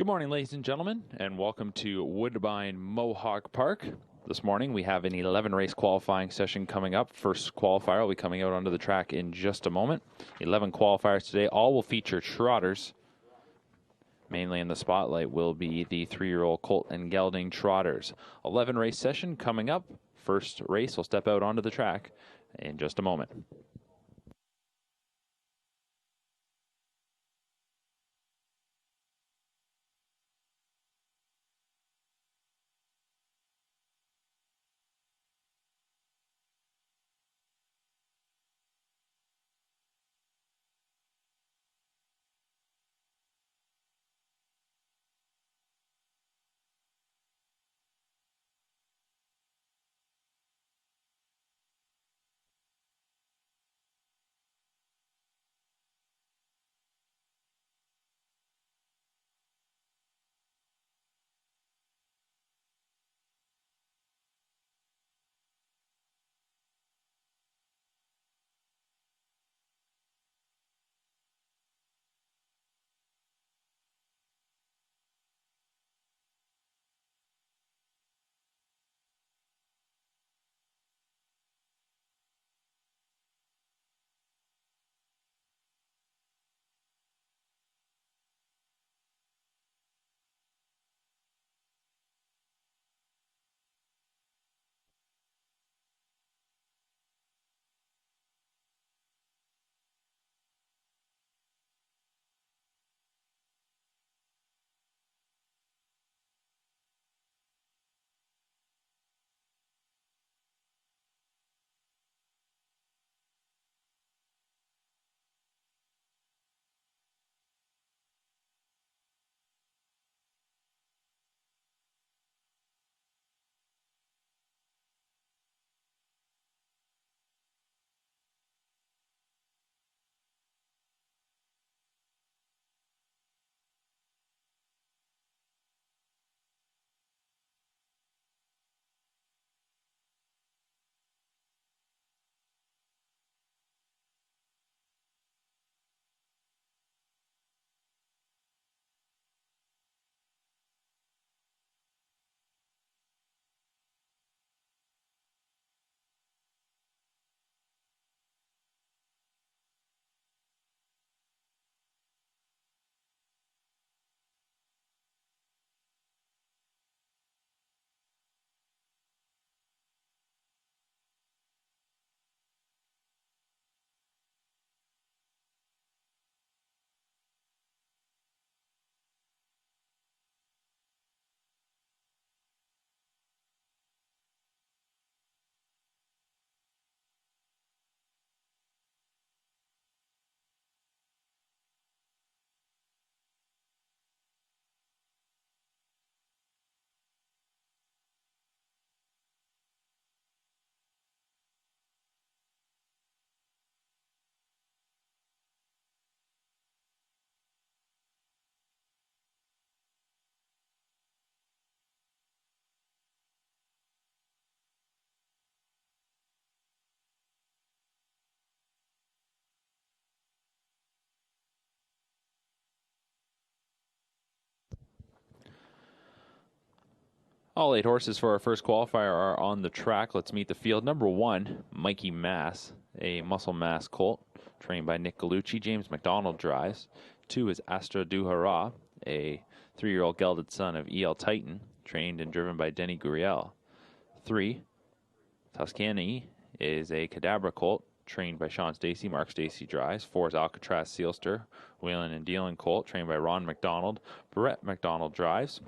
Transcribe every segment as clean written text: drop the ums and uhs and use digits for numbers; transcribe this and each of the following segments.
Good morning, ladies and gentlemen, and welcome to Woodbine Mohawk Park. This morning we have an 11-race qualifying session coming up. First qualifier will be coming out onto the track in just a moment. 11 qualifiers today. All will feature trotters. Mainly in the spotlight will be the 3-year-old colt and gelding trotters. 11-race session coming up. First race will step out onto the track in just a moment. All 8 horses for our first qualifier are on the track. Let's meet the field. Number 1, Mikey Mass, a muscle mass colt, trained by Nick Gallucci. James McDonald drives. 2 is Astra Duhara, a 3-year-old gelded son of E.L. Titan, trained and driven by Denny Guriel. 3, Tuscany is a Cadabra colt, trained by Sean Stacy. Mark Stacy drives. 4 is Alcatraz Sealster, wheeling and dealing colt, trained by Ron McDonald. Brett McDonald drives.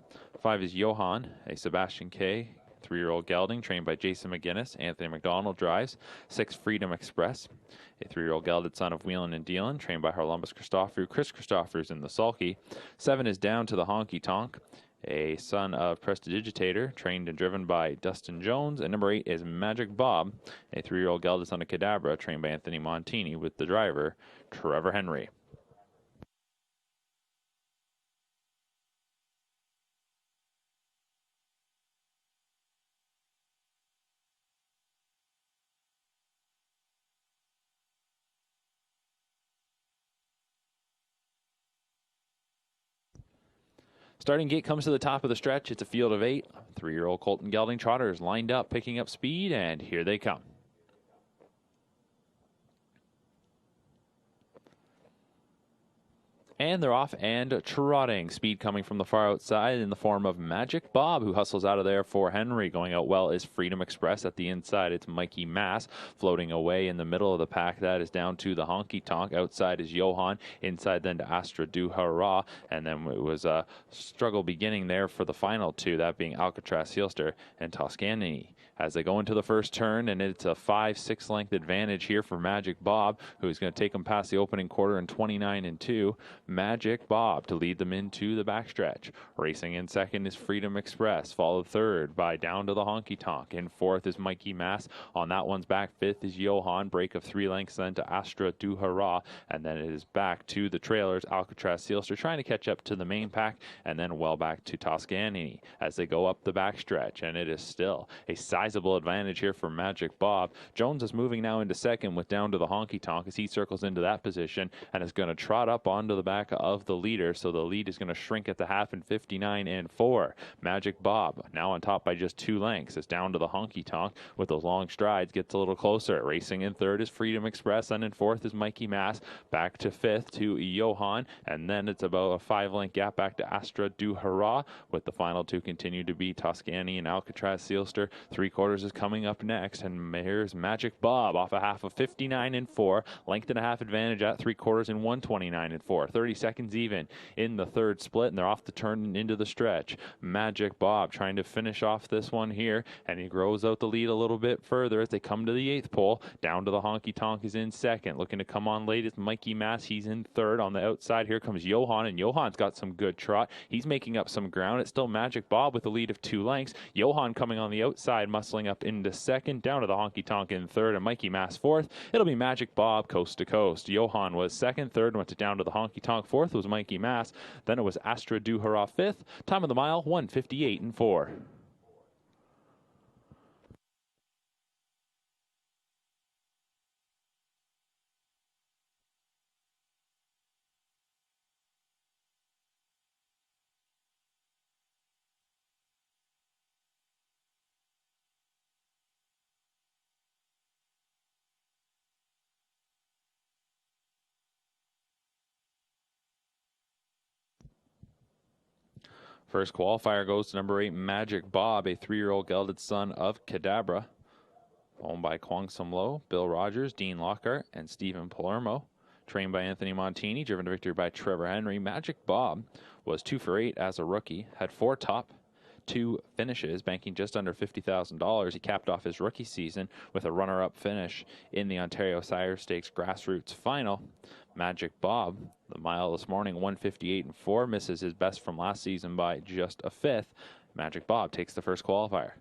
5 is Johan, a Sebastian K. 3-year-old gelding, trained by Jason McGinnis. Anthony McDonald drives. 6, Freedom Express, a 3-year-old gelded son of wheeling and dealing, trained by Harlumbus Christophorou. Chris Christophorou's in the sulky. 7 is Down to the Honky Tonk, a son of Prestidigitator, trained and driven by Dustin Jones. And number 8 is Magic Bob, a 3-year-old gelded son of Cadabra, trained by Anthony Montini, with the driver, Trevor Henry. Starting gate comes to the top of the stretch. It's a field of 8. 3-year-old Colton Gelding trotters lined up, picking up speed, and here they come. And they're off and trotting. Speed coming from the far outside in the form of Magic Bob, who hustles out of there for Henry. Going out well is Freedom Express. At the inside, it's Mikey Mass. Floating away in the middle of the pack, that is down to the Honky Tonk. Outside is Johan. Inside then to Astra Du Hurrah. And then it was a struggle beginning there for the final two, that being Alcatraz Sealster and Toscani. As they go into the first turn, and it's a 5-6 length advantage here for Magic Bob, who's going to take them past the opening quarter in 29-2. Magic Bob to lead them into the backstretch. Racing in second is Freedom Express, followed third by Down to the Honky Tonk. In fourth is Mikey Mass. On that one's back, fifth is Johan. Break of 3 lengths then to Astra Du Hurrah, and then it is back to the trailers. Alcatraz Sealster trying to catch up to the main pack, and then well back to Toscani as they go up the backstretch, and it is still a sizable advantage here for Magic Bob. Jones is moving now into second with Down to the Honky Tonk as he circles into that position and is going to trot up onto the back of the leader, so the lead is going to shrink at the half in 59-4. Magic Bob now on top by just 2 lengths as Down to the Honky Tonk with those long strides gets a little closer. Racing in third is Freedom Express, and in fourth is Mikey Mass. Back to fifth to Johan, and then it's about a 5-length gap back to Astra Du Hurrah, with the final two continue to be Toscani and Alcatraz Sealster. 3/4 is coming up next, and here's Magic Bob off a half of 59-4. Length and a half advantage at 3/4 in 129-4. 30 seconds even in the third split, and they're off the turn into the stretch. Magic Bob trying to finish off this one here, and he grows out the lead a little bit further as they come to the 8th pole. Down to the Honky Tonk is in second. Looking to come on late is Mikey Mass. He's in third. On the outside, here comes Johan, and Johan's got some good trot. He's making up some ground. It's still Magic Bob with a lead of 2 lengths. Johan coming on the outside, muscling up into second. Down to the Honky Tonk in third, and Mikey Mass fourth. It'll be Magic Bob coast to coast. Johan was second. Third went to Down to the Honky Tonk. Fourth was Mikey Mass. Then it was Astra Du Hurrah fifth. Time of the mile, 1:58-4. First qualifier goes to number 8, Magic Bob, a 3-year-old gelded son of Cadabra, owned by Kwang Sum Lo, Bill Rogers, Dean Lockhart, and Stephen Palermo. Trained by Anthony Montini, driven to victory by Trevor Henry. Magic Bob was 2 for 8 as a rookie, had 4 top 2 finishes, banking just under $50,000. He capped off his rookie season with a runner-up finish in the Ontario Sire Stakes Grassroots Final. Magic Bob, the mile this morning, 1:58-4, misses his best from last season by just a 5th. Magic Bob takes the first qualifier.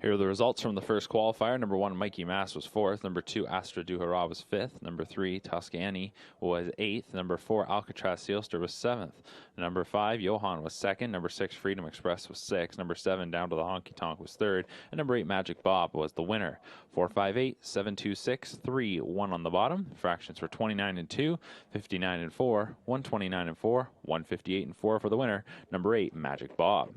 Here are the results from the first qualifier. Number 1, Mikey Mass was 4th. Number 2, Astra Duhara was 5th. Number 3, Tuscany was 8th. Number 4, Alcatraz Sealster was 7th. Number 5, Johan was 2nd. Number 6, Freedom Express was 6th. Number 7, Down to the Honky Tonk was 3rd. And number 8, Magic Bob was the winner. 4, 5, 8, 7, 2, 6, 3, 1 on the bottom. Fractions were 29 and 2, 59 and 4, 129 and 4, 158 and 4 for the winner. Number 8, Magic Bob.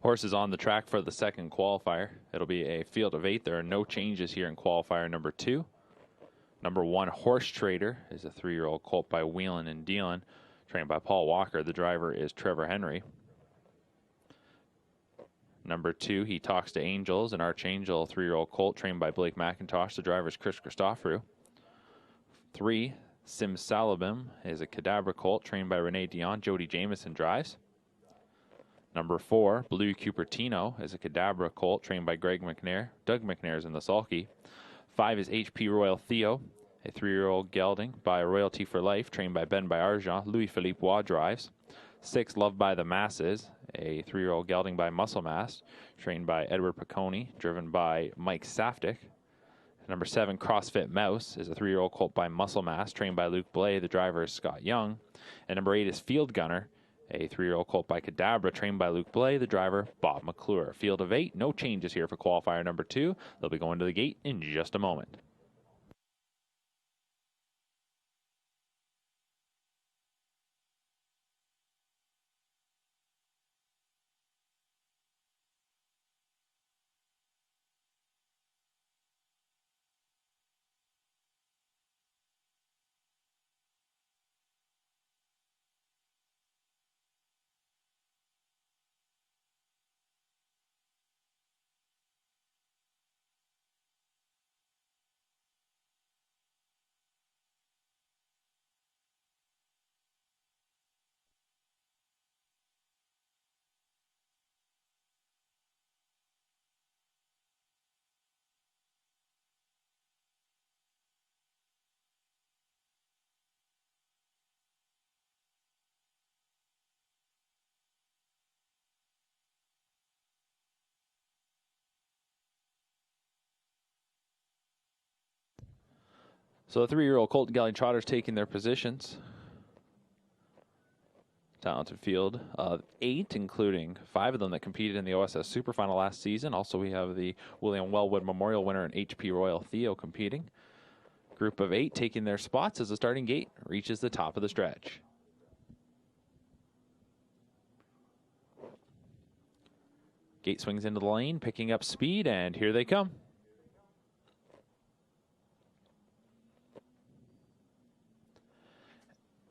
Horses on the track for the second qualifier. It'll be a field of 8. There are no changes here in qualifier number 2. Number 1, Horse Trader, is a 3-year-old colt by Wheelin' and Dealin', trained by Paul Walker. The driver is Trevor Henry. Number 2, He Talks to Angels, an Archangel 3-year-old colt trained by Blake McIntosh. The driver is Chris Christoforou. 3, Simsalabim is a Cadabra colt trained by Renee Dion. Jody Jameson drives. Number 4, Blue Cupertino is a Cadabra colt trained by Greg McNair. Doug McNair is in the sulky. 5 is HP Royal Theo, a 3-year-old gelding by Royalty for Life, trained by Ben Bayargent. Louis-Philippe Waugh drives. 6, Loved by the Masses, a 3-year-old gelding by Muscle Mass, trained by Edward Piccone, driven by Mike Saftik. Number 7, CrossFit Mouse, is a 3-year-old colt by Muscle Mass, trained by Luke Blay. The driver is Scott Young. And number 8 is Field Gunner, a 3-year-old colt by Cadabra, trained by Luke Blay. The driver, Bob McClure. Field of 8, no changes here for qualifier number 2. They'll be going to the gate in just a moment. So the 3-year-old Colton Gelding Trotters taking their positions. Talented field of 8, including 5 of them that competed in the OSS Super Final last season. Also, we have the William Wellwood Memorial winner and HP Royal Theo competing. Group of 8 taking their spots as the starting gate reaches the top of the stretch. Gate swings into the lane, picking up speed, and here they come.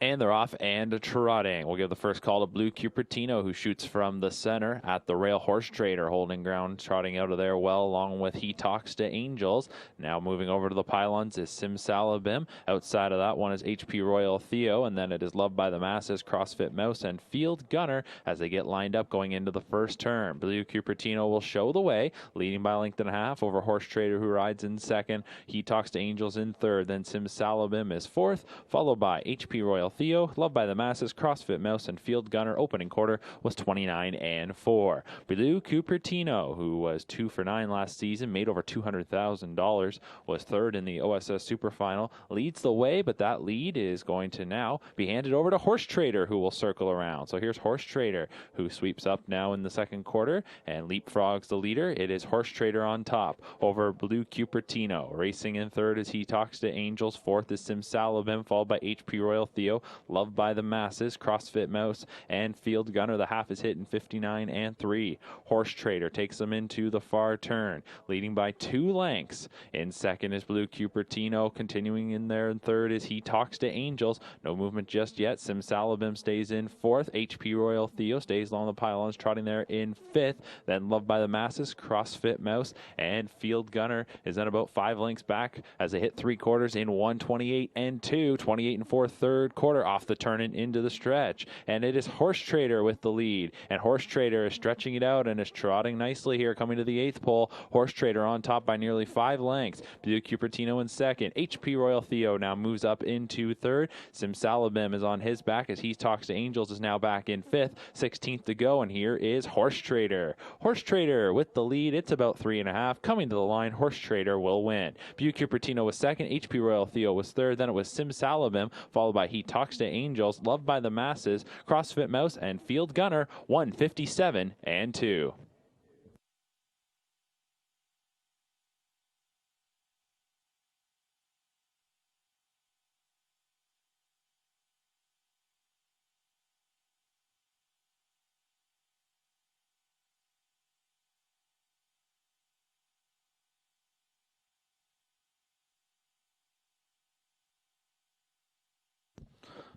And they're off and trotting. We'll give the first call to Blue Cupertino, who shoots from the center at the rail. Horse Trader holding ground, trotting out of there well, along with He Talks to Angels. Now moving over to the pylons is Simsalabim. Outside of that one is HP Royal Theo, and then it is Loved by the Masses, CrossFit Mouse, and Field Gunner as they get lined up going into the first turn. Blue Cupertino will show the way, leading by a length and a half over Horse Trader, who rides in second. He Talks to Angels in third. Then Simsalabim is fourth, followed by HP Royal Theo, Loved by the Masses, CrossFit Mouse, and Field Gunner. Opening quarter was 29-4. Blue Cupertino, who was 2 for 9 last season, made over $200,000, was third in the OSS Super Final, leads the way, but that lead is going to now be handed over to Horse Trader, who will circle around. So here's Horse Trader, who sweeps up now in the second quarter and leapfrogs the leader. It is Horse Trader on top over Blue Cupertino. Racing in third as He Talks to Angels. Fourth is Simsalabim, followed by HP Royal Theo, Loved by the Masses, CrossFit Mouse, and Field Gunner. The half is hitting 59-3. Horse Trader takes them into the far turn, leading by 2 lengths. In second is Blue Cupertino. Continuing in there in third is He Talks to Angels. No movement just yet. Simsalabim stays in fourth. HP Royal Theo stays along the pylons, trotting there in fifth. Then Loved by the Masses, CrossFit Mouse, and Field Gunner is then about 5 lengths back as they hit 3 quarters in 1:28-2. 28-4 third quarter, off the turn and into the stretch. And it is Horse Trader with the lead. And Horse Trader is stretching it out and is trotting nicely here, coming to the 8th pole. Horse Trader on top by nearly 5 lengths. Blue Cupertino in second. HP Royal Theo now moves up into third. Simsalabim is on his back as He Talks to Angels is now back in fifth. 16th to go, and here is Horse Trader. Horse Trader with the lead. It's about 3.5. Coming to the line, Horse Trader will win. Blue Cupertino was second. HP Royal Theo was third. Then it was Simsalabim, followed by He Talks to Angels, Loved by the Masses, CrossFit Mouse, and Field Gunner. 157-2.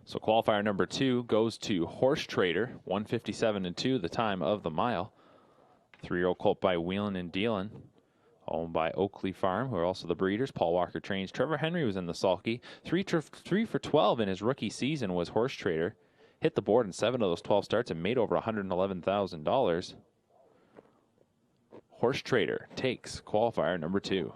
So qualifier number 2 goes to Horse Trader, 157-2, the time of the mile. 3-year-old colt by Wheelin' and Dealin', owned by Oakley Farm, who are also the breeders. Paul Walker trains. Trevor Henry was in the sulky. 3 for 12 in his rookie season was Horse Trader. Hit the board in 7 of those 12 starts and made over $111,000. Horse Trader takes qualifier number 2.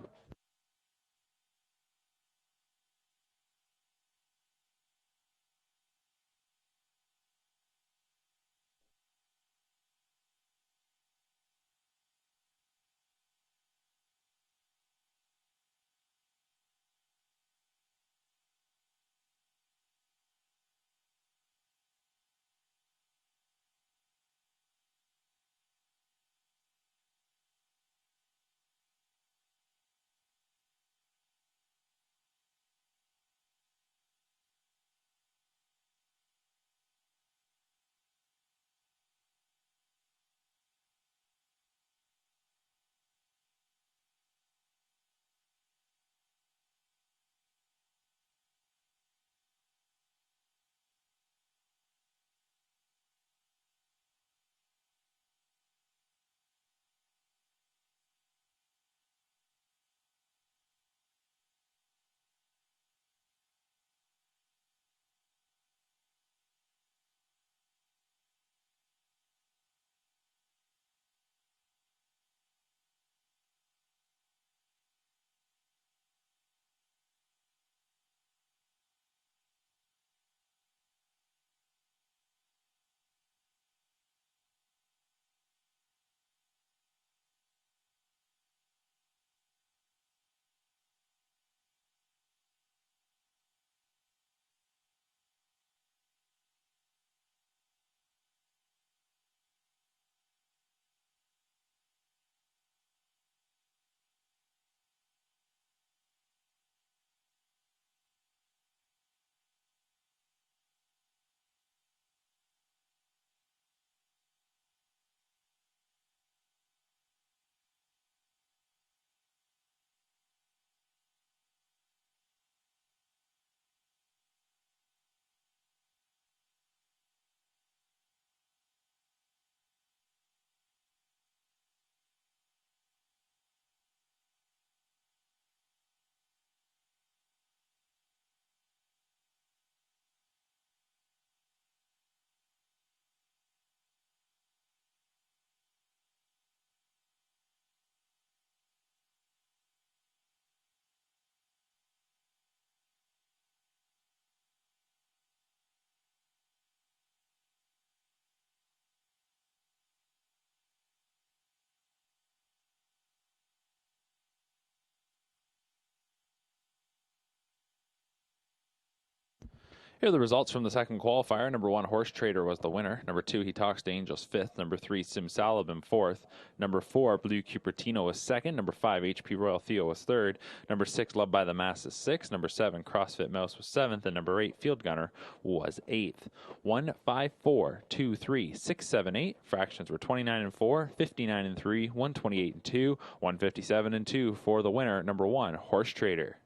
Here are the results from the second qualifier. Number 1, Horse Trader was the winner. Number 2, He Talks to Angels 5th. Number 3, Simsalabim 4th. Number 4, Blue Cupertino was 2nd. Number 5, HP Royal Theo was 3rd. Number 6, Love by the Masses 6th. Number 7, CrossFit Mouse was 7th. And number 8, Field Gunner was 8th. 1, 5, 4, 2, 3, 6, 7, 8. Fractions were 29 and 4, 59 and 3, 128 and 2, 157 and 2 for the winner. Number 1, Horse Trader.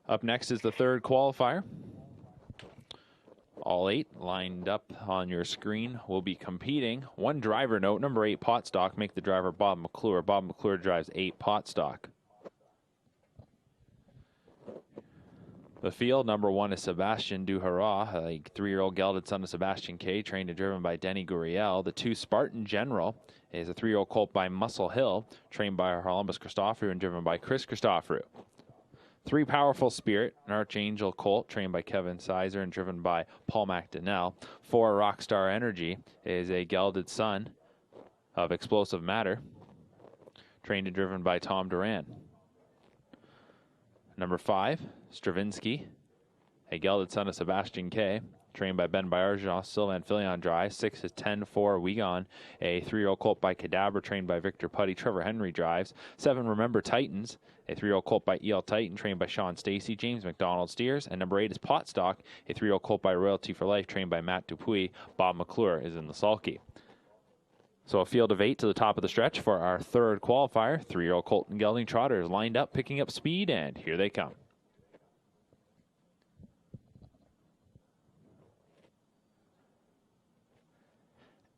Up next is the third qualifier. All 8 lined up on your screen will be competing. One driver note, number 8 Potstock, make the driver Bob McClure. Bob McClure drives 8 Potstock. The field, number 1 is Sebastian Duhara, a 3-year-old gelded son of Sebastian K, trained and driven by Denny Guriel. The 2 Spartan General is a 3-year-old colt by Muscle Hill, trained by Harlambus Christoforou and driven by Chris Christoforou. 3 Powerful Spirit, an Archangel colt trained by Kevin Sizer and driven by Paul McDonnell. 4 Rockstar Energy is a gelded son of Explosive Matter, trained and driven by Tom Duran. Number 5, Stravinsky, a gelded son of Sebastian K, trained by Ben Bayarjan, Sylvain Filion drives. 6 is 10-4 Wigon, a 3-year-old colt by Cadabra, trained by Victor Putty. Trevor Henry drives. 7 Remember Titans, a 3-year-old colt by E.L. Titan, trained by Sean Stacey. James McDonald steers. And number 8 is Potstock, a 3-year-old colt by Royalty for Life, trained by Matt Dupuis. Bob McClure is in the sulky. So a field of 8 to the top of the stretch for our third qualifier. 3-year-old colt and gelding trotters lined up, picking up speed, and here they come.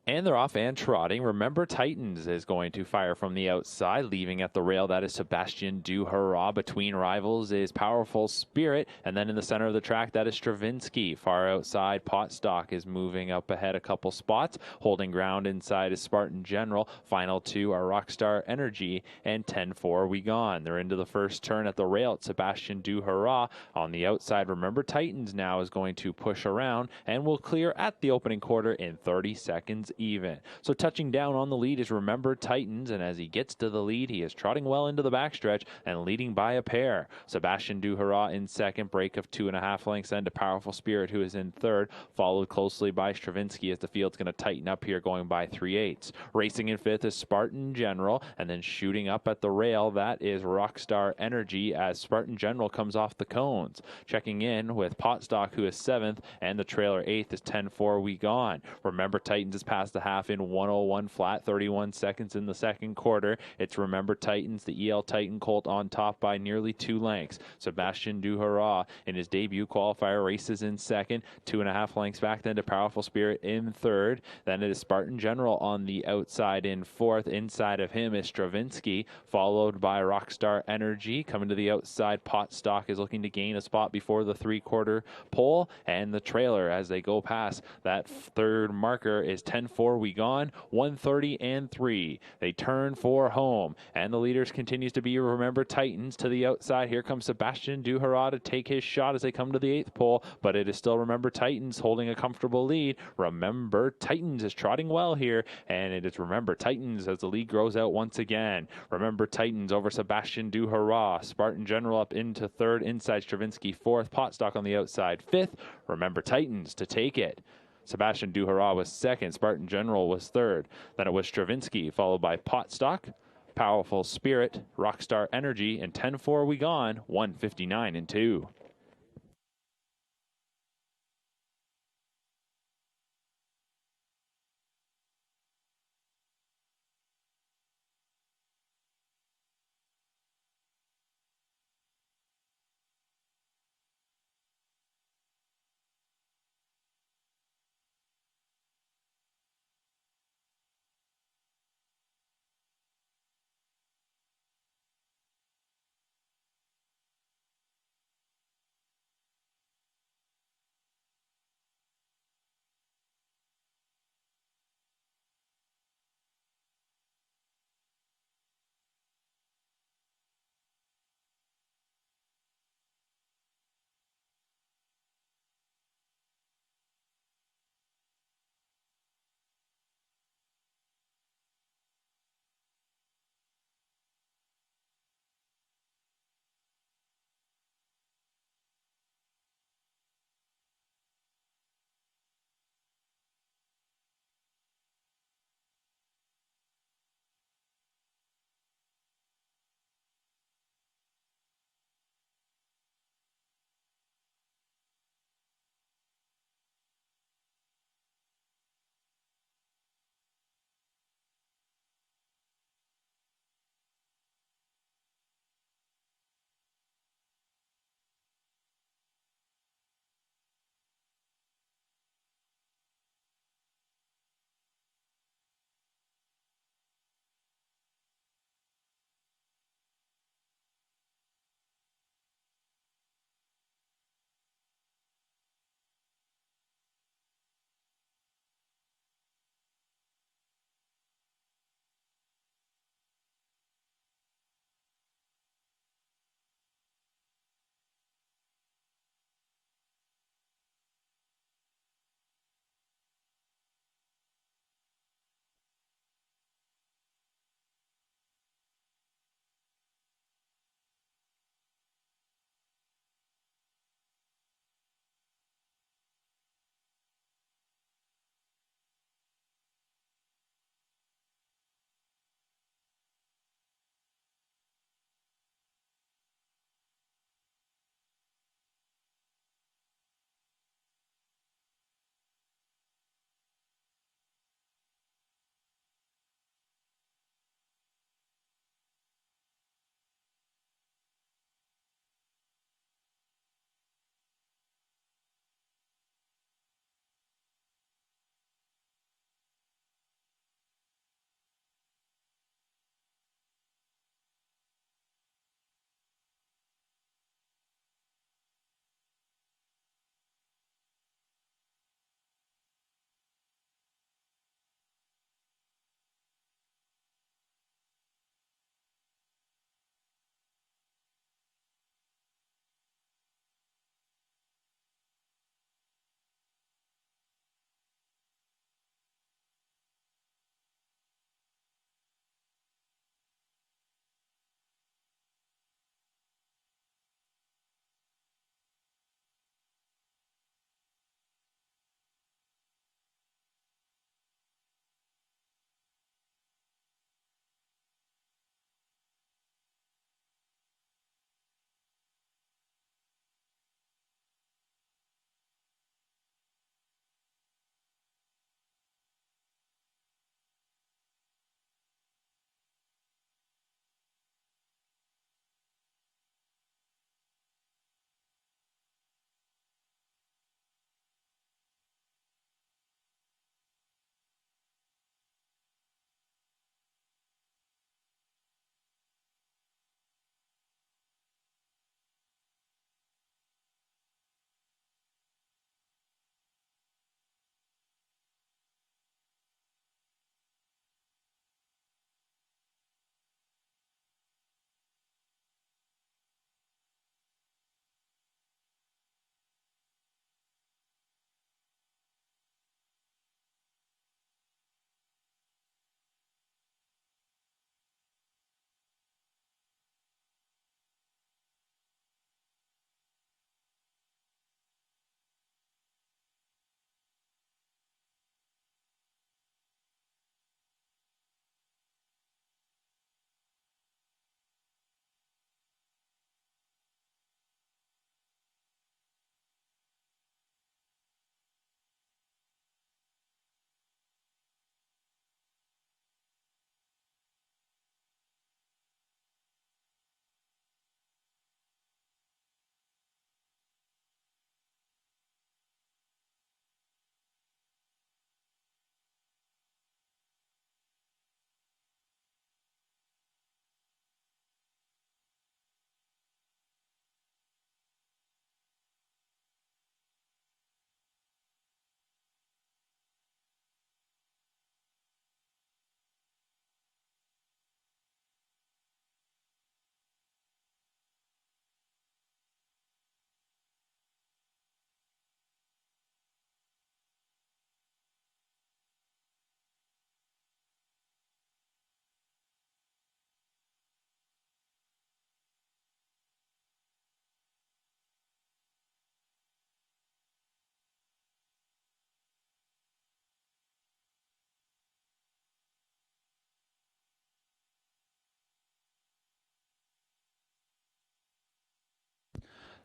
And they're off and trotting. Remember Titans is going to fire from the outside, leaving at the rail. That is Sebastian Duhara. Between rivals is Powerful Spirit. And then in the center of the track, that is Stravinsky. Far outside, Potstock is moving up ahead a couple spots. Holding ground inside is Spartan General. Final 2 are Rockstar Energy and 10-4 We Gone. They're into the first turn at the rail. It's Sebastian Duhara. On the outside, Remember Titans now is going to push around and will clear at the opening quarter in 30 seconds even. So touching down on the lead is Remember Titans, and as he gets to the lead, he is trotting well into the backstretch and leading by a pair. Sebastian Duharat in second, break of 2.5 lengths, then to Powerful Spirit, who is in third, followed closely by Stravinsky as the field's going to tighten up here, going by 3/8. Racing in fifth is Spartan General, and then shooting up at the rail, that is Rockstar Energy as Spartan General comes off the cones. Checking in with Potstock, who is seventh, and the trailer eighth is 10-4 We Gone. Remember Titans is past the half in 101 flat, 31 seconds in the second quarter. It's Remember Titans, the EL Titan Colt, on top by nearly 2 lengths. Sebastian Duharat in his debut qualifier races in second, 2.5 lengths back then to Powerful Spirit in third. Then it is Spartan General on the outside in fourth. Inside of him is Stravinsky, followed by Rockstar Energy. Coming to the outside, Potstock is looking to gain a spot before the three-quarter pole, and the trailer as they go past that third marker is 10-4 We Gone, 130 and 3. They turn for home, and the leaders continues to be Remember Titans. To the outside, here comes Sebastian Duharat to take his shot as they come to the eighth pole, but it is still Remember Titans holding a comfortable lead. Remember Titans is trotting well here, and it is Remember Titans as the lead grows out once again. Remember Titans over Sebastian Duharat. Spartan General up into third, inside Stravinsky fourth, Potstock on the outside fifth. Remember Titans to take it. Sebastian Duharat was second, Spartan General was third. Then it was Stravinsky, followed by Potstock, Powerful Spirit, Rockstar Energy, and 10-4 We Gone, 159 and 2.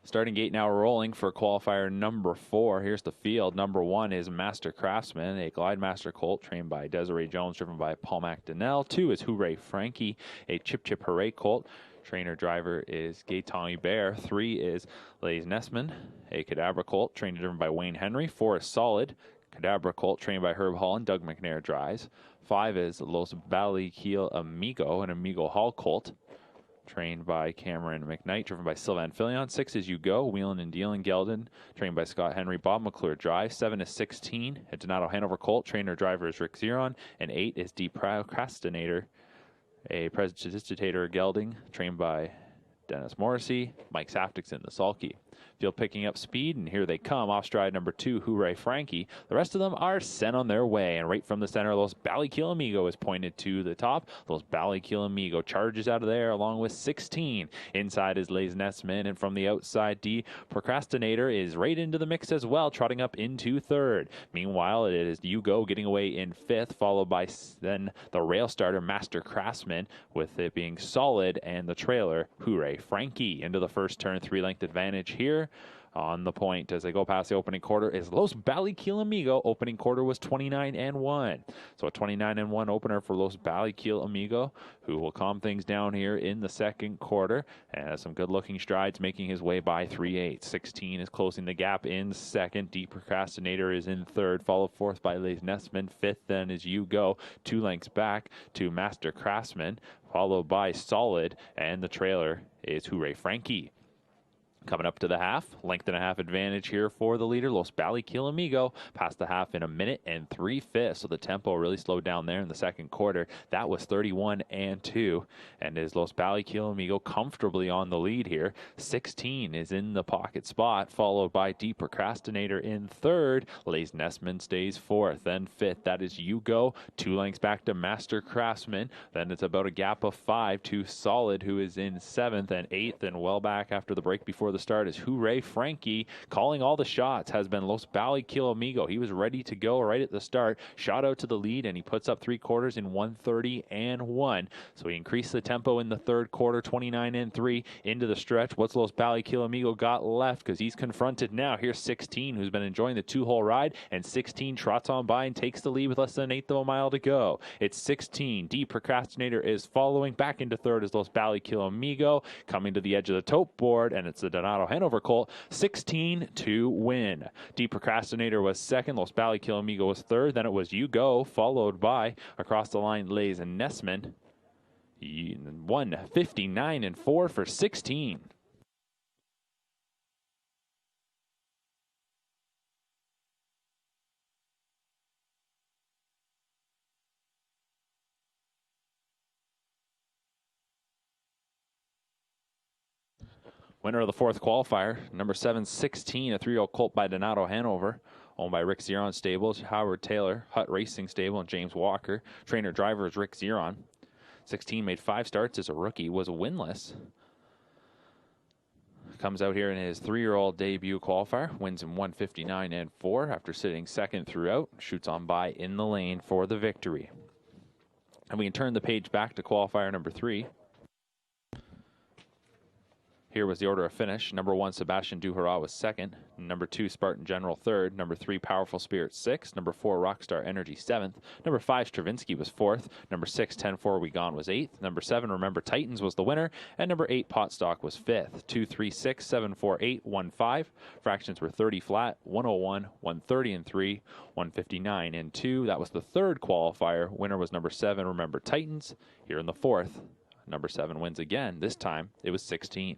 Starting gate now rolling for qualifier number 4. Here's the field. Number 1 is Master Craftsman, a Glide Master colt trained by Desiree Jones, driven by Paul McDonnell. 2 is Hooray Frankie, a Chip Chip Hooray colt. Trainer driver is Gaetani Bear. 3 is Les Nessman, a Cadabra colt trained and driven by Wayne Henry. 4 is Solid, Cadabra colt trained by Herb Hall and Doug McNair drives. 5 is Los Baliquil Amigo, an Amigo Hall colt trained by Cameron McKnight, driven by Sylvan Filion. 6 is You Go, Wheeling and Dealing Geldon, trained by Scott Henry, Bob McClure drive. 7 is 16, a Donato Hanover colt, trainer driver is Rick Zeron. And 8 is Deprocrastinator, a Prestidigitator gelding, trained by Dennis Morrissey, Mike Saftickson, the sulky. Field picking up speed, and here they come. Off stride number 2, Hooray Frankie. The rest of them are sent on their way, and right from the center, Los Baliquil Amigo is pointed to the top. Los Baliquil Amigo charges out of there along with 16. Inside is Les Nessman, and from the outside, D Procrastinator is right into the mix as well, trotting up into 3rd. Meanwhile, it is You Go getting away in 5th, followed by then the rail starter, Master Craftsman, with it being Solid, and the trailer, Hooray Frankie. Into the first turn, 3-length advantage here. On the point as they go past the opening quarter is Los Baliquil Amigo. Opening quarter was 29-1. So a 29-1 opener for Los Baliquil Amigo, who will calm things down here in the second quarter. And has some good looking strides, making his way by 3/8. 16 is closing the gap in second. Deep Procrastinator is in 3rd, followed 4th by Les Nessman. 5th then is You Go, 2 lengths back to Master Craftsman, followed by Solid, and the trailer is Hooray Frankie. Coming up to the half, length and a half advantage here for the leader, Los Baliquil Amigo. Past the half in 1 minute and 3/5, so the tempo really slowed down there in the second quarter. That was 31-2, and is Los Baliquil Amigo comfortably on the lead here. 16 is in the pocket spot, followed by Deep Procrastinator in 3rd. Les Nessman stays 4th, then 5th. That is You Go, 2 lengths back to Master Craftsman. Then it's about a gap of 5 to Solid, who is in 7th, and 8th, and well back after the break before the start is Hooray Frankie. Calling all the shots has been Los Baliquil Amigo. He was ready to go right at the start. Shot out to the lead, and he puts up 3/4 in 1:30-1. So he increased the tempo in the third quarter, 29-3 into the stretch. What's Los Baliquil Amigo got left? Because he's confronted now. Here's 16, who's been enjoying the 2-hole ride, and 16 trots on by and takes the lead with less than 1/8 of a mile to go. It's 16. Deep Procrastinator is following. Back into 3rd is Los Baliquil Amigo, coming to the edge of the tote board, and it's the Donato Hanover colt, 16 to win. Deep Procrastinator was 2nd, Los Baliquil Amigo was 3rd, then it was You Go, followed by across the line Les Nessman. 1:59-4 for 16. Winner of the 4th qualifier, number 7, 16, a 3-year-old colt by Donato Hanover, owned by Rick Zeron Stables, Howard Taylor, Hutt Racing Stable, and James Walker. Trainer driver is Rick Zeron. 16 made 5 starts as a rookie, was winless. Comes out here in his 3-year-old debut qualifier, wins in 1:59-4 after sitting 2nd throughout, shoots on by in the lane for the victory. And we can turn the page back to qualifier number 3. Here was the order of finish. Number 1, Sebastian Duhara was 2nd. Number 2, Spartan General 3rd. Number 3, Powerful Spirit 6th. Number 4, Rockstar Energy 7th. Number 5, Stravinsky was 4th. Number 6, 10-4 We Gone was 8th. Number 7, Remember Titans was the winner. And number 8, Potstock was 5th. 2, 3, 6, 7, 4, 8, 1, 5. Fractions were 30 flat, 101, 130-3, 159-2. That was the 3rd qualifier. Winner was number 7, Remember Titans. Here in the 4th, number 7 wins again. This time, it was 16.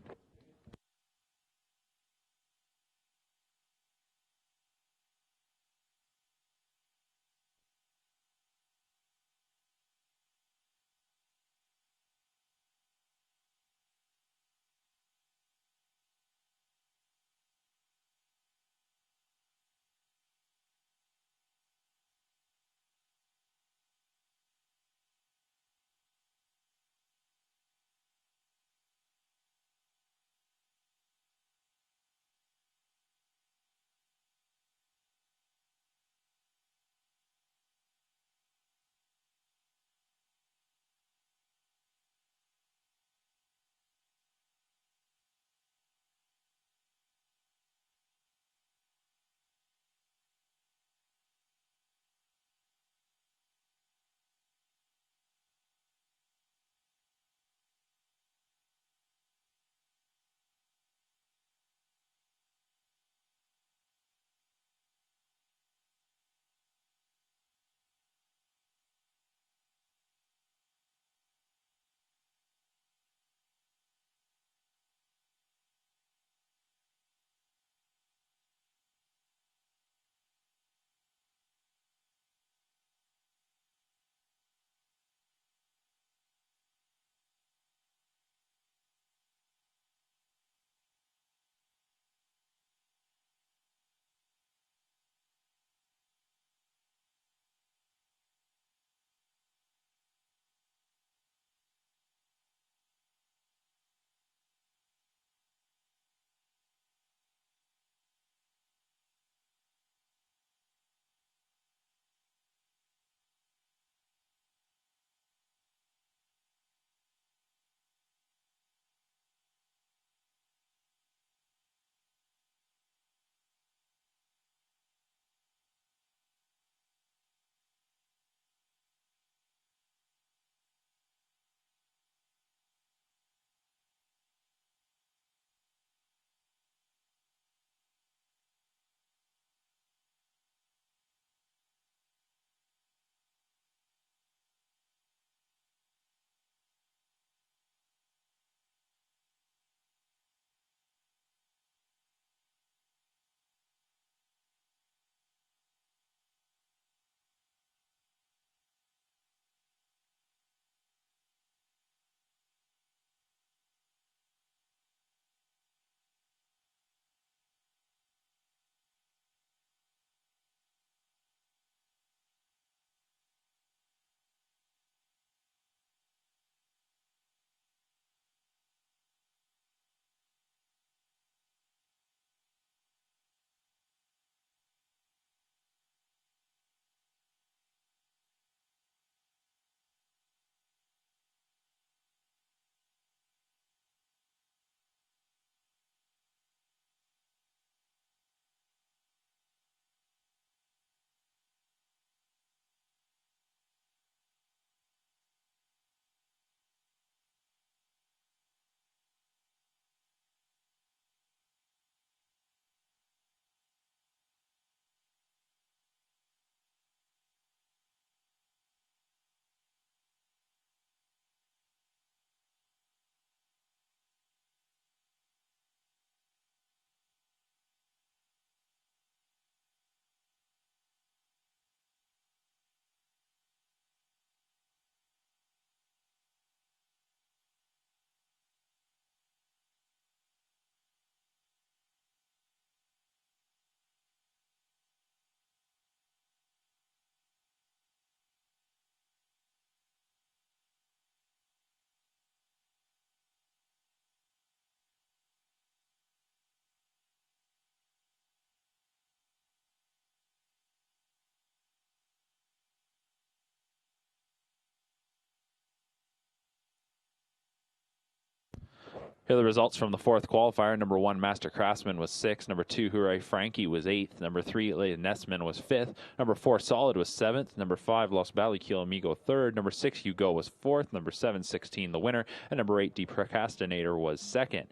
Here are the results from the fourth qualifier. Number 1, Master Craftsman was 6th. Number 2, Hooray Frankie was 8th. Number 3, Nessman was 5th. Number 4, Solid was 7th. Number 5, Los Balicule Amigo 3rd. Number 6, Hugo was 4th. Number 7, 16, the winner. And number 8, Deprocrastinator was 2nd.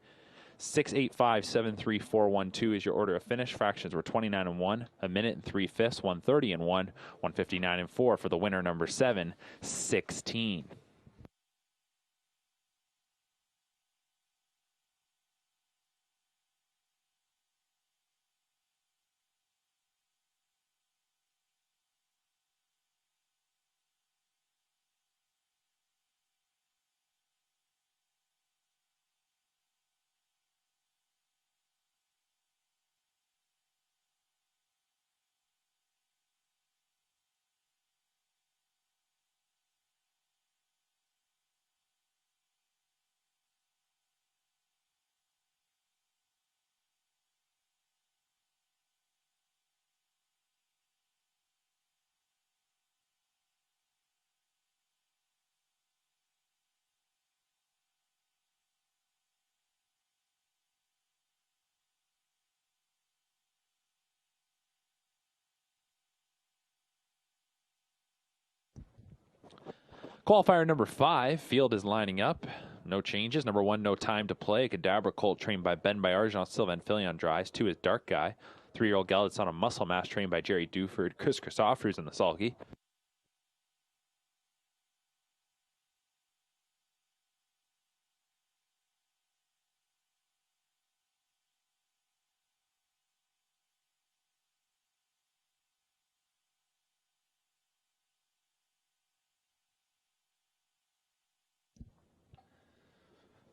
685-73412 is your order of finish. Fractions were 29 and 1, a minute and 3/5, 130 and 1, 159 and 4 for the winner, number 7, 16. Qualifier number 5, field is lining up. No changes. Number 1, No Time to Play. Cadabra Colt trained by Ben Bayarjan, Sylvain Filion drives. 2 is Dark Guy. 3-year-old gelded on a Muscle Mass trained by Jerry Duford. Chris Christoffers in the sulky.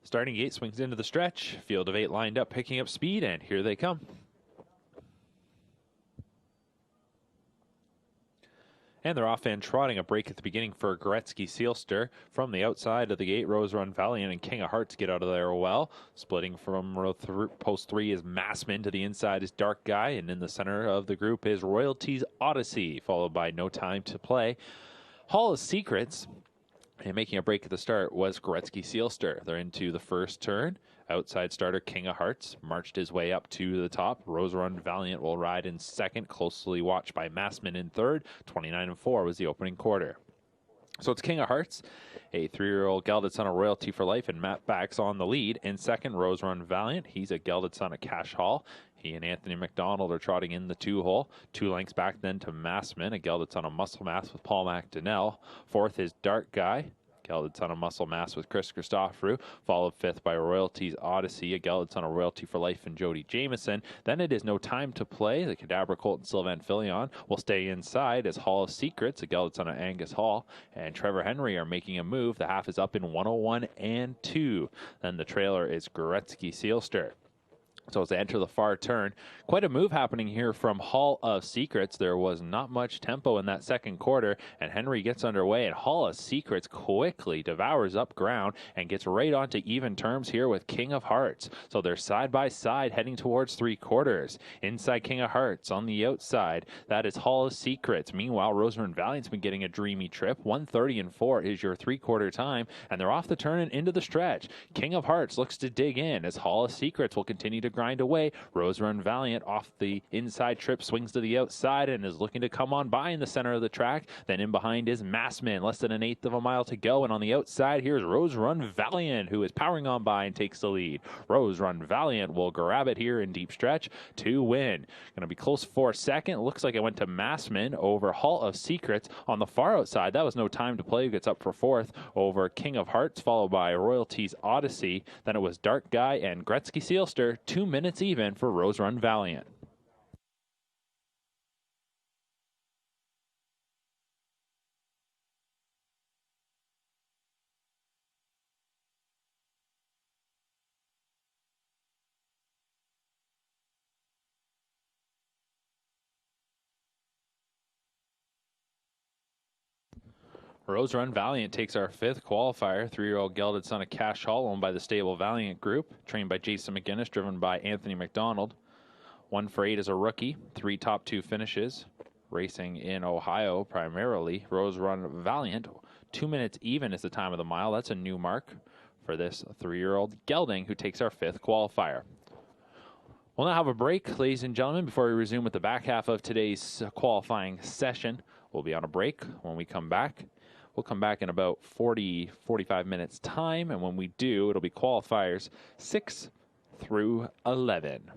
Starting gate swings into the stretch. Field of 8 lined up, picking up speed, and here they come. And they're off and trotting. A break at the beginning for Gretzky Sealster. From the outside of the gate, Rose Run Valiant and King of Hearts get out of there well. Splitting from post 3 is Massman. To the inside is Dark Guy. And in the center of the group is Royalties Odyssey, followed by No Time to Play. Hall of Secrets. And making a break at the start was Gretzky Sealster. They're into the first turn. Outside starter King of Hearts marched his way up to the top. Rose Run Valiant will ride in second, closely watched by Massman in third. 29 and 4 was the opening quarter. So it's King of Hearts, a 3-year-old gelded son of Royalty for Life, and Matt Bax on the lead. In second, Rose Run Valiant. He's a gelded son of Cash Hall. He and Anthony McDonald are trotting in the 2-hole. 2 lengths back then to Massman, a gelded son of Muscle Mass with Paul McDonnell. Fourth is Dark Guy, gelded son of Muscle Mass with Chris Christoffrew, followed 5th by Royalties Odyssey, a gelded son of Royalty for Life and Jody Jameson. Then it is No Time to Play. The Cadabra Colt and Sylvain Filion will stay inside as Hall of Secrets, a gelded son of Angus Hall, and Trevor Henry are making a move. The half is up in 101 and 2. Then the trailer is Gretzky Sealster. So as they enter the far turn, quite a move happening here from Hall of Secrets. There was not much tempo in that second quarter, and Henry gets underway, and Hall of Secrets quickly devours up ground and gets right onto even terms here with King of Hearts. So they're side by side heading towards 3/4. Inside King of Hearts, on the outside, that is Hall of Secrets. Meanwhile, Rose Run Valiant's been getting a dreamy trip. 130 and 4 is your 3/4 time, and they're off the turn and into the stretch. King of Hearts looks to dig in as Hall of Secrets will continue to grind away. Rose Run Valiant off the inside trip swings to the outside and is looking to come on by in the center of the track. Then in behind is Massman, less than 1/8 of a mile to go, and on the outside here's Rose Run Valiant, who is powering on by and takes the lead. Rose Run Valiant will grab it here in deep stretch to win. Going to be close for second. Looks like it went to Massman over Hall of Secrets. On the far outside, that was No Time to Play, who gets up for 4th over King of Hearts, followed by Royalties Odyssey. Then it was Dark Guy and Gretzky Sealster. 2 minutes even for Rose Run Valiant. Rose Run Valiant takes our 5th qualifier. 3-year-old gelded son of Cash Hall, owned by the stable Valiant Group, trained by Jason McGinnis, driven by Anthony McDonald. 1 for 8 as a rookie, 3 top 2 finishes. Racing in Ohio primarily. Rose Run Valiant, 2 minutes even is the time of the mile. That's a new mark for this 3-year-old gelding who takes our 5th qualifier. We'll now have a break, ladies and gentlemen, before we resume with the back half of today's qualifying session. We'll be on a break. When we come back, we'll come back in about 45 minutes time, and when we do, it'll be qualifiers 6 through 11.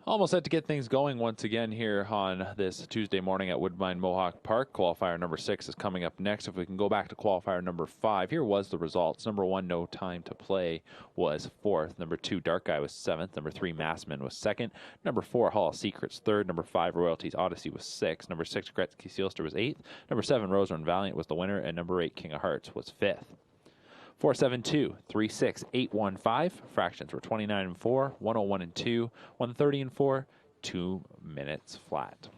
Almost set to get things going once again here on this Tuesday morning at Woodbine Mohawk Park. Qualifier number 6 is coming up next. If we can go back to qualifier number 5, here was the results. Number 1, No Time to Play, was 4th. Number 2, Dark Guy, was 7th. Number 3, Massman, was 2nd. Number 4, Hall of Secrets, 3rd. Number 5, Royalties Odyssey, was 6th. Number 6, Gretzky Sealster, was 8th. Number 7, Rose Run Valiant, was the winner. And number 8, King of Hearts, was 5th. 472, 36, 815. Fractions were 29 and 4, 101 and 2, 130 and 4, 2 minutes flat.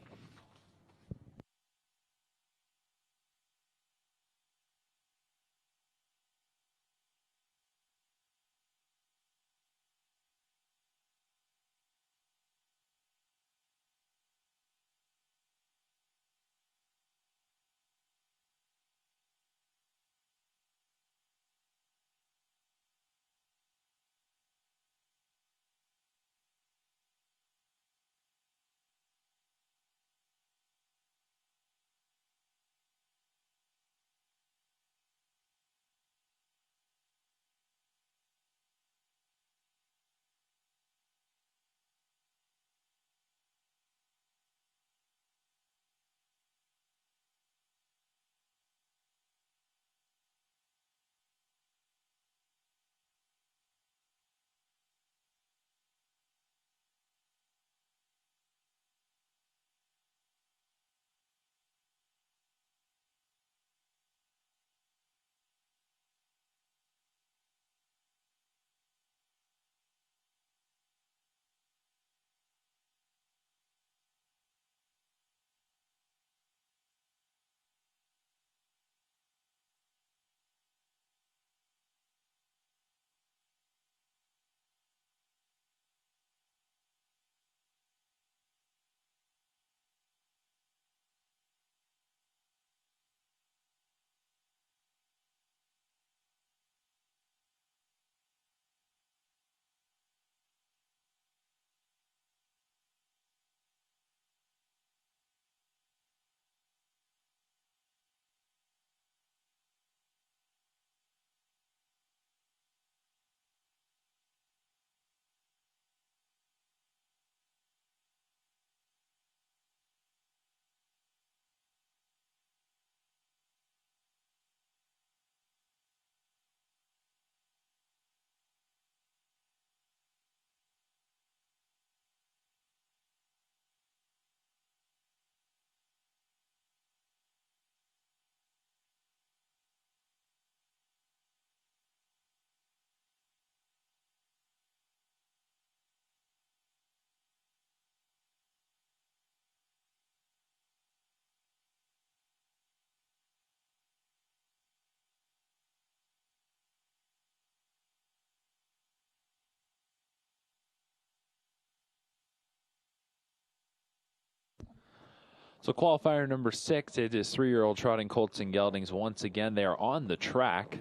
So qualifier number 6, it is 3-year-old trotting colts and geldings. Once again, they are on the track.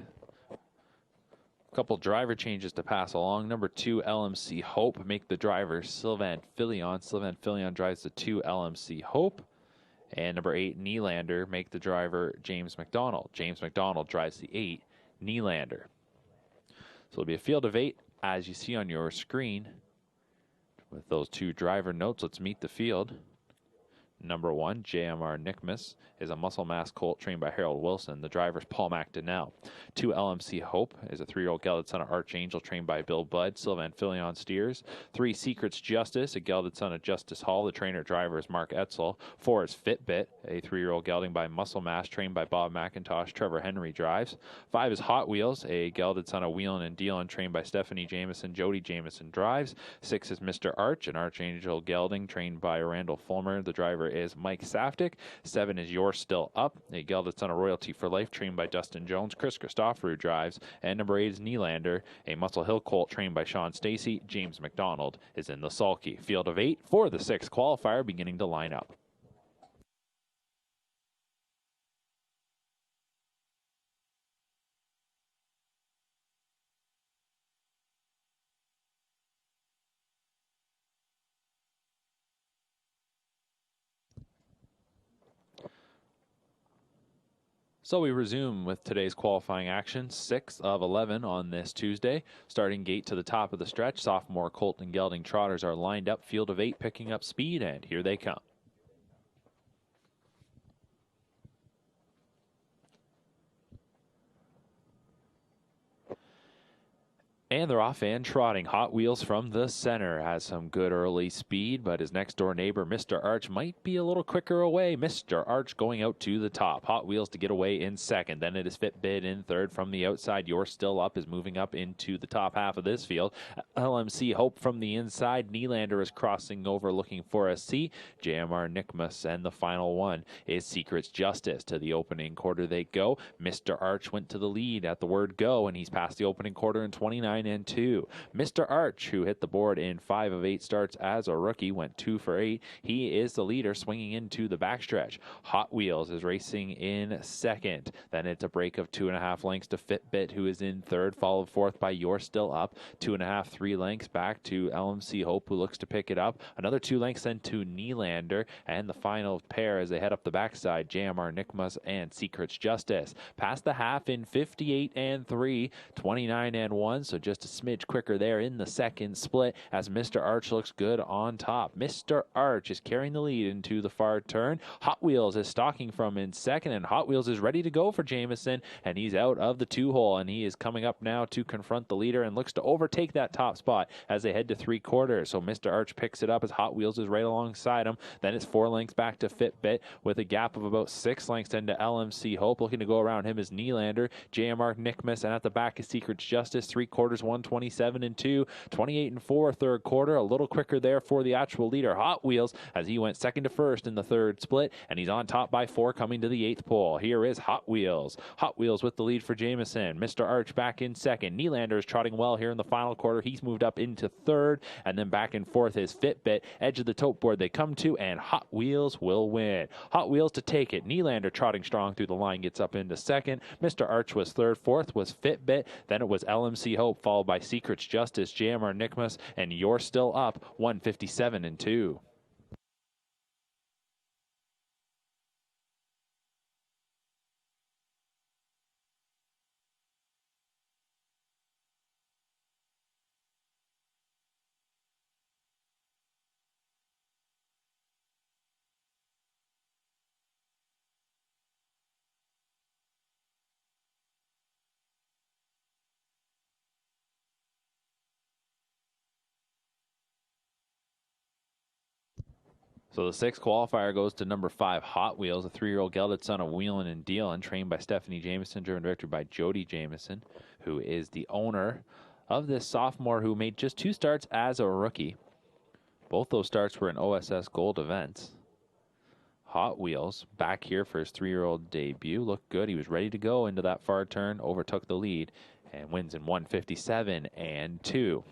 A couple driver changes to pass along. Number 2, LMC Hope, make the driver Sylvain Filion. Sylvain Filion drives the 2, LMC Hope. And number 8, Nylander, make the driver James McDonald. James McDonald drives the 8, Nylander. So it'll be a field of 8, as you see on your screen. With those 2 driver notes, let's meet the field. Number 1, JMR Nickmas, is a muscle mass colt trained by Harold Wilson. The driver's Paul McDonnell. 2, LMC Hope, is a 3-year-old gelded son of Archangel trained by Bill Budd. Sylvain Filion steers. 3, Secrets Justice, a gelded son of Justice Hall. The trainer driver is Mark Etzel. 4 is Fitbit, a 3-year-old gelding by Muscle Mass trained by Bob McIntosh. Trevor Henry drives. 5 is Hot Wheels, a gelded son of Wheelin' and Dealin' trained by Stephanie Jameson. Jody Jameson drives. 6 is Mr. Arch, an Archangel gelding trained by Randall Fulmer. The driver is Mike Saftik. 7 is You're Still Up, a gelded son of Royalty for Life trained by Dustin Jones. Chris Christoforou drives. And number 8 is Nylander, a Muscle Hill colt trained by Sean Stacy. James McDonald is in the sulky. Field of 8 for the 6th qualifier beginning to line up. So we resume with today's qualifying action, 6 of 11 on this Tuesday. Starting gate to the top of the stretch, sophomore Colt and Gelding trotters are lined up, field of 8 picking up speed, and here they come. And they're off and trotting. Hot Wheels from the center has some good early speed, but his next door neighbor, Mr. Arch, might be a little quicker away. Mr. Arch going out to the top. Hot Wheels to get away in second. Then it is Fitbit in third from the outside. You're Still Up is moving up into the top half of this field. LMC Hope from the inside. Nylander is crossing over looking for a C. JMR Nickmas, and the final one is Secret's Justice. To the opening quarter they go. Mr. Arch went to the lead at the word go, and he's past the opening quarter in 29 and 2. Mr. Arch, who hit the board in 5 of 8 starts as a rookie, went 2 for 8. He is the leader swinging into the backstretch. Hot Wheels is racing in second. Then it's a break of 2.5 lengths to Fitbit, who is in third, followed fourth by You're Still Up. 2.5, 3 lengths back to LMC Hope, who looks to pick it up. Another 2 lengths then to Nylander, and the final pair as they head up the backside, JMR Nickmas and Secret's Justice. Past the half in 58 and 3, 29 and 1, so just a smidge quicker there in the second split as Mr. Arch looks good on top. Mr. Arch is carrying the lead into the far turn. Hot Wheels is stalking from in second, and Hot Wheels is ready to go for Jamison, and he's out of the 2-hole, and he is coming up now to confront the leader and looks to overtake that top spot as they head to 3/4. So Mr. Arch picks it up as Hot Wheels is right alongside him. Then it's 4 lengths back to Fitbit with a gap of about 6 lengths into LMC Hope. Looking to go around him is Nylander, JMR Nickmas, and at the back is Secret's Justice. 3/4, 127 and 2, 28 and 4, third quarter. A little quicker there for the actual leader, Hot Wheels, as he went second to first in the third split, and he's on top by 4 coming to the 8th pole. Here is Hot Wheels. Hot Wheels with the lead for Jamison. Mr. Arch back in second. Nylander is trotting well here in the final quarter. He's moved up into third, and then back and forth is Fitbit. Edge of the tote board they come to, and Hot Wheels will win. Hot Wheels to take it. Nylander trotting strong through the line gets up into second. Mr. Arch was third. Fourth was Fitbit. Then it was LMC Hope, followed by Secret's Justice, JMR Nickmas, and You're Still Up, 157 and 2. So the 6th qualifier goes to number 5, Hot Wheels, a 3-year-old gelded son of Wheelin' and Dealin', trained by Stephanie Jamison, driven and directed by Jody Jamison, who is the owner of this sophomore who made just 2 starts as a rookie. Both those starts were in OSS Gold events. Hot Wheels back here for his 3-year-old debut. Looked good. He was ready to go into that far turn, overtook the lead, and wins in 157 and 2.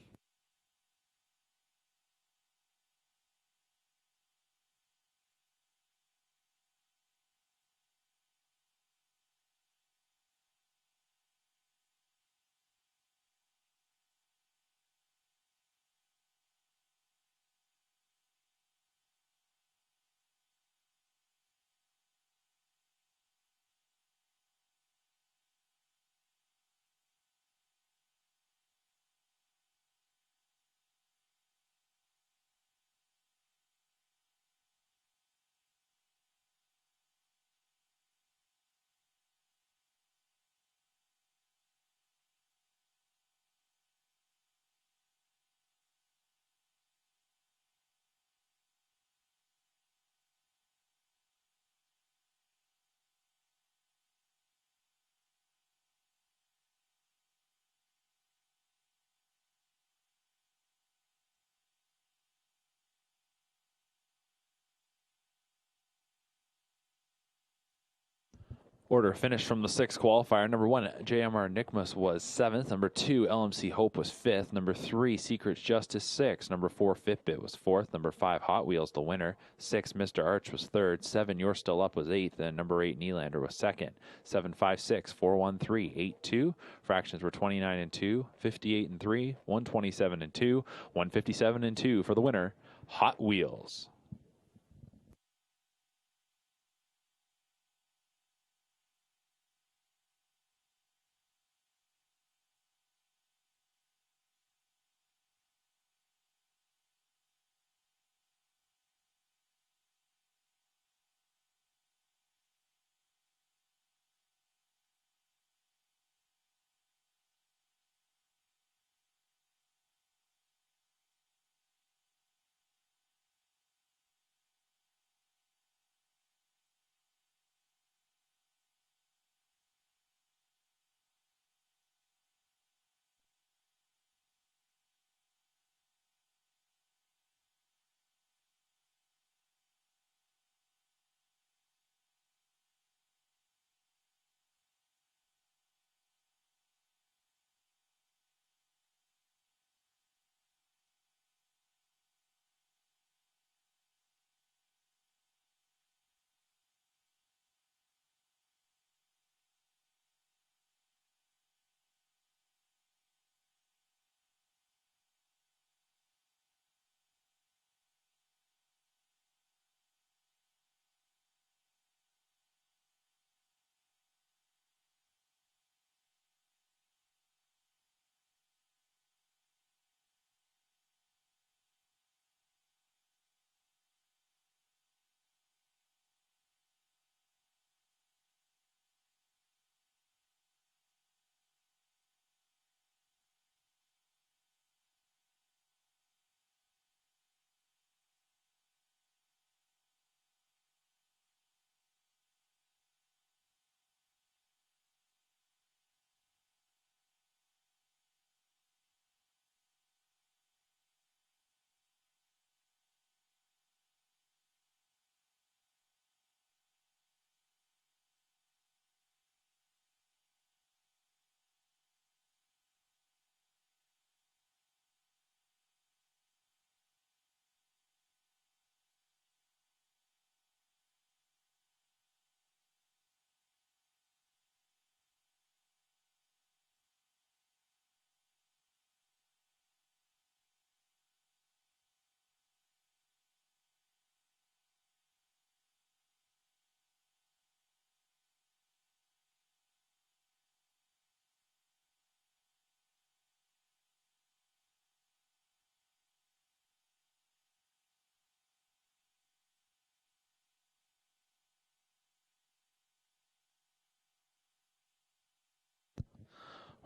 Order finished from the 6th qualifier. Number 1, JMR Nickmas was 7th. Number 2, LMC Hope was 5th. Number 3, Secret's Justice 6th. Number 4, Fitbit was 4th. Number 5, Hot Wheels the winner. 6, Mr. Arch was 3rd. 7, You're Still Up was 8th. And number 8, Nylander was 2nd. 7, 5, 6, 4, 1, 3, 8, 2. Fractions were 29 and 2, 58 and 3, 127 and 2, 157 and 2 for the winner, Hot Wheels.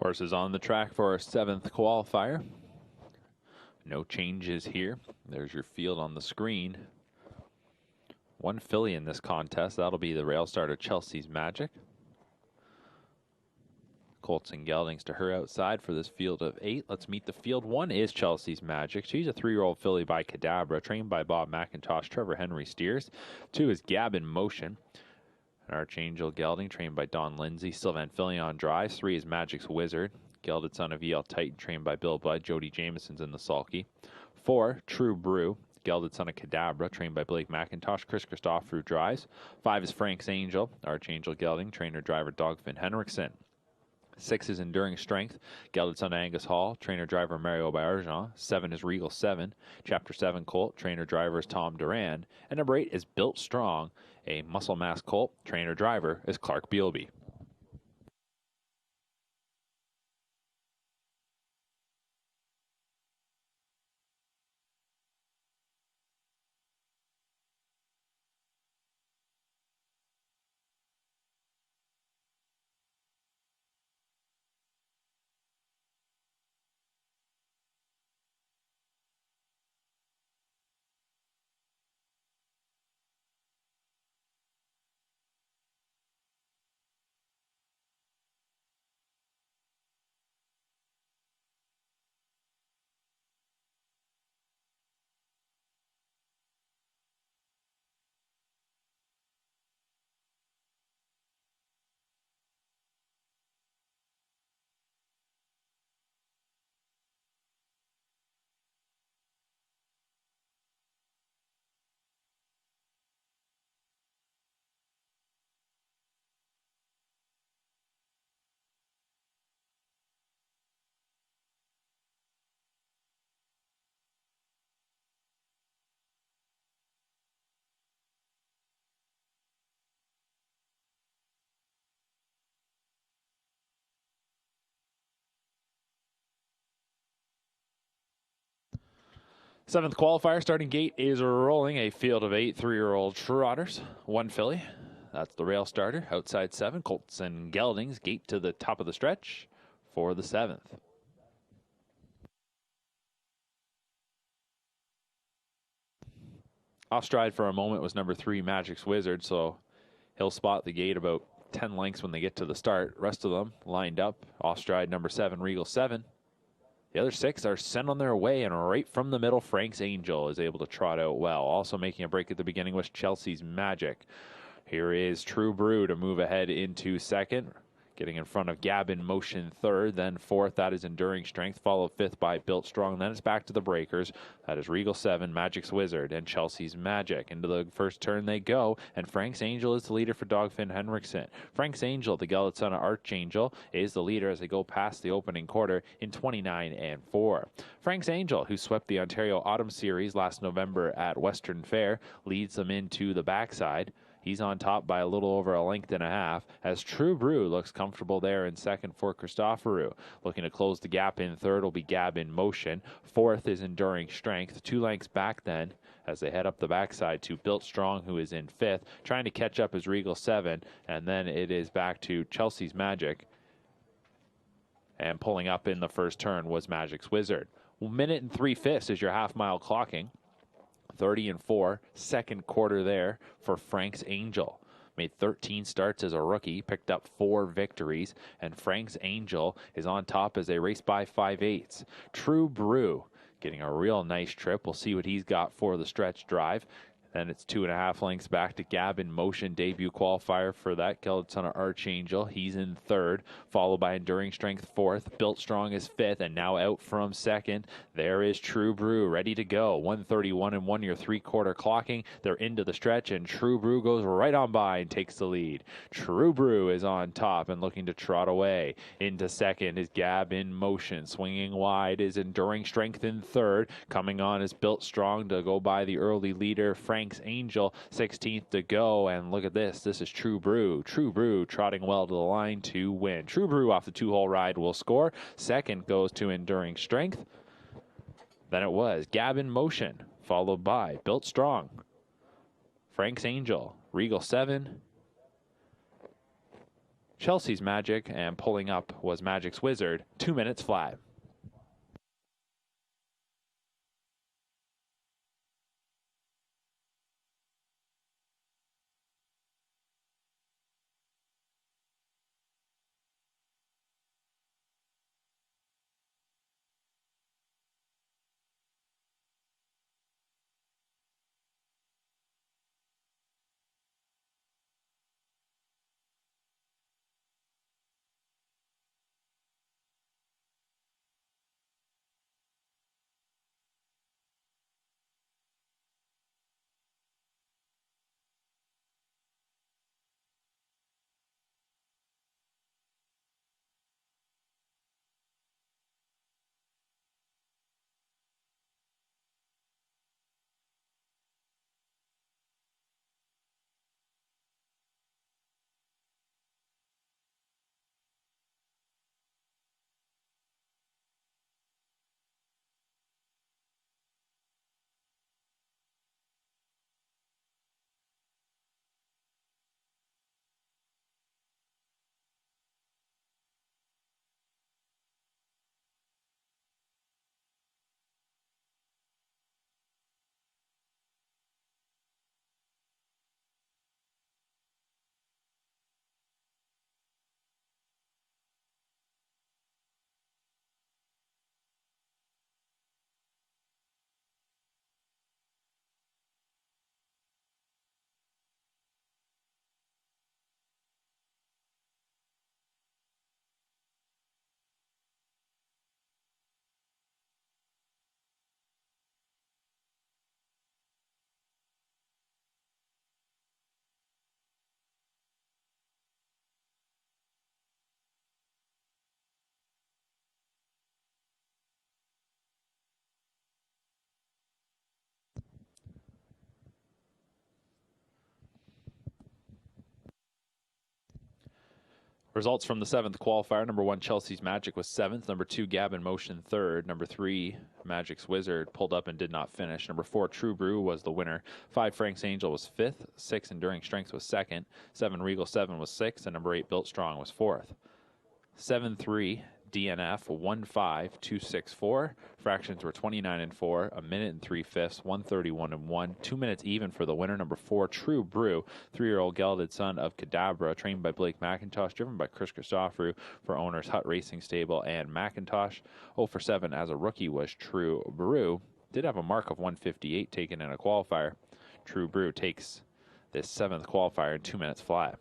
Horses on the track for our 7th qualifier. No changes here. There's your field on the screen. One filly in this contest. That'll be the rail starter Chelsea's Magic. Colts and geldings to her outside for this field of 8. Let's meet the field. 1 is Chelsea's Magic. She's a 3-year-old filly by Cadabra, trained by Bob McIntosh. Trevor Henry steers. 2 is Gab in Motion. Archangel Gelding, trained by Don Lindsay. Sylvan Filion drives. 3 is Magic's Wizard. Gelded son of E.L. Titan, trained by Bill Budd. Jody Jameson's in the sulky. 4, True Brew. Gelded son of Cadabra, trained by Blake McIntosh. Chris Christophorou drives. 5 is Frank's Angel. Archangel Gelding, trainer-driver Dogfin Henriksen. 6 is Enduring Strength. Gelded son of Angus Hall. Trainer-driver Mario Bayarjan. 7 is Regal 7. Chapter 7 Colt. Trainer-driver is Tom Duran. And number 8 is Built Strong. A muscle mass colt. Trainer-driver is Clark Bealby. Seventh qualifier starting gate is rolling. A field of 8 3-year-old trotters. 1 filly. That's the rail starter. Outside 7. Colts and geldings. Gate to the top of the stretch for the 7th. Off stride for a moment was number 3, Magic's Wizard, so he'll spot the gate about 10 lengths when they get to the start. Rest of them lined up. Off stride number 7, Regal 7. The other 6 are sent on their way, and right from the middle, Frank's Angel is able to trot out well. Also making a break at the beginning was Chelsea's Magic. Here is True Brew to move ahead into 2nd. Getting in front of Gab in Motion 3rd, then 4th, that is Enduring Strength, followed 5th by Built Strong. Then it's back to the breakers. That is Regal 7, Magic's Wizard, and Chelsea's Magic. Into the first turn they go, and Frank's Angel is the leader for Dogfin Henriksen. Frank's Angel, the gelded son of Archangel, is the leader as they go past the opening quarter in 29-4. Frank's Angel, who swept the Ontario Autumn Series last November at Western Fair, leads them into the backside. He's on top by a little over a length and a half, as True Brew looks comfortable there in 2nd for Christophorou. Looking to close the gap in 3rd will be Gab in Motion. 4th is Enduring Strength. 2 lengths back then as they head up the backside to Built Strong, who is in 5th. Trying to catch up is Regal 7, and then it is back to Chelsea's Magic. And pulling up in the first turn was Magic's Wizard. 1 minute and 3/5 is your half-mile clocking. 30-4, 2nd quarter there for Frank's Angel. Made 13 starts as a rookie, picked up 4 victories, and Frank's Angel is on top as they race by 5/8. True Brew getting a real nice trip. We'll see what he's got for the stretch drive. Then it's 2.5 lengths back to Gab in Motion, debut qualifier for that gelded son of Archangel. He's in 3rd, followed by Enduring Strength 4th. Built Strong is 5th, and now out from 2nd. There is True Brew, ready to go. 1:31-1, your 3/4 clocking. They're into the stretch, and True Brew goes right on by and takes the lead. True Brew is on top and looking to trot away. Into 2nd is Gab in Motion. Swinging wide is Enduring Strength in 3rd. Coming on is Built Strong to go by the early leader, Frank's Angel. 16th to go, and look at this. This is True Brew. True Brew trotting well to the line to win. True Brew off the 2-hole ride will score. 2nd goes to Enduring Strength. Then it was Gab in Motion, followed by Built Strong, Frank's Angel, Regal 7, Chelsea's Magic, and pulling up was Magic's Wizard. 2 minutes flat. Results from the 7th qualifier. Number 1, Chelsea's Magic was 7th. Number 2, Gavin Motion 3rd. Number 3, Magic's Wizard pulled up and did not finish. Number 4, True Brew was the winner. 5, Frank's Angel was 5th. 6, Enduring Strength was 2nd. 7, Regal 7 was 6th. And number 8, Built Strong was 4th. 7-3, DNF 15264. Fractions were 29 and 4, a minute and 3/5, 131 and 1, 2 minutes even for the winner. Number 4, True Brew, 3-year-old gelded son of Cadabra, trained by Blake McIntosh, driven by Chris Christophorou for owners Hut Racing Stable and McIntosh. 0 for 7 as a rookie was True Brew. Did have a mark of 158 taken in a qualifier. True Brew takes this 7th qualifier in 2 minutes flat.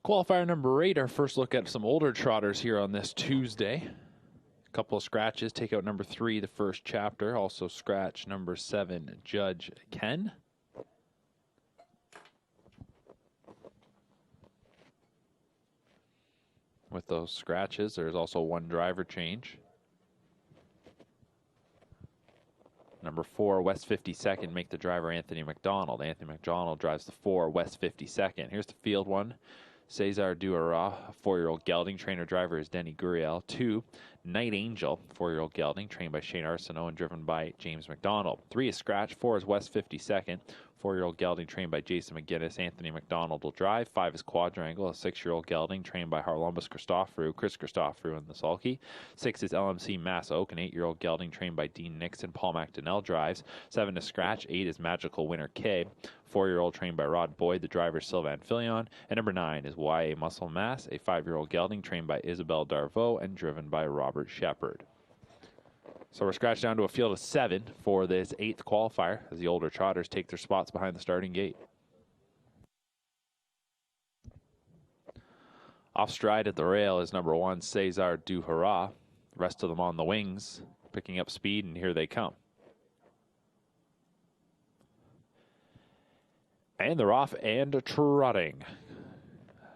Qualifier number 8, our first look at some older trotters here on this Tuesday. A couple of scratches. Take out number 3, the first chapter. Also scratch number 7, Judge Ken. With those scratches, there's also one driver change. Number 4, West 52nd, make the driver Anthony McDonald. Anthony McDonald drives the 4, West 52nd. Here's the field one. Cesar Duara, 4-year-old gelding. Trainer driver is Denny Guriel. 2, Night Angel, 4-year-old gelding, trained by Shane Arsenault and driven by James McDonald. 3 is scratch. 4 is West 52nd. 4-year-old gelding trained by Jason McGinnis. Anthony McDonald will drive. 5 is Quadrangle, a 6-year-old gelding trained by Harlumbus Christophorou, Chris Christophorou in the sulky. 6 is LMC Mass Oak, an 8-year-old gelding trained by Dean Nixon. Paul McDonnell drives. 7 is scratch. 8 is Magical Winner K, 4-year-old trained by Rod Boyd, the driver Sylvain Filion. And number 9 is YA Muscle Mass, a 5-year-old gelding trained by Isabelle Darvaux and driven by Robert Shepard. So we're scratched down to a field of 7 for this 8th qualifier as the older trotters take their spots behind the starting gate. Off stride at the rail is number 1, Cesar Du Hurrah. The rest of them on the wings, picking up speed, and here they come. And they're off and trotting.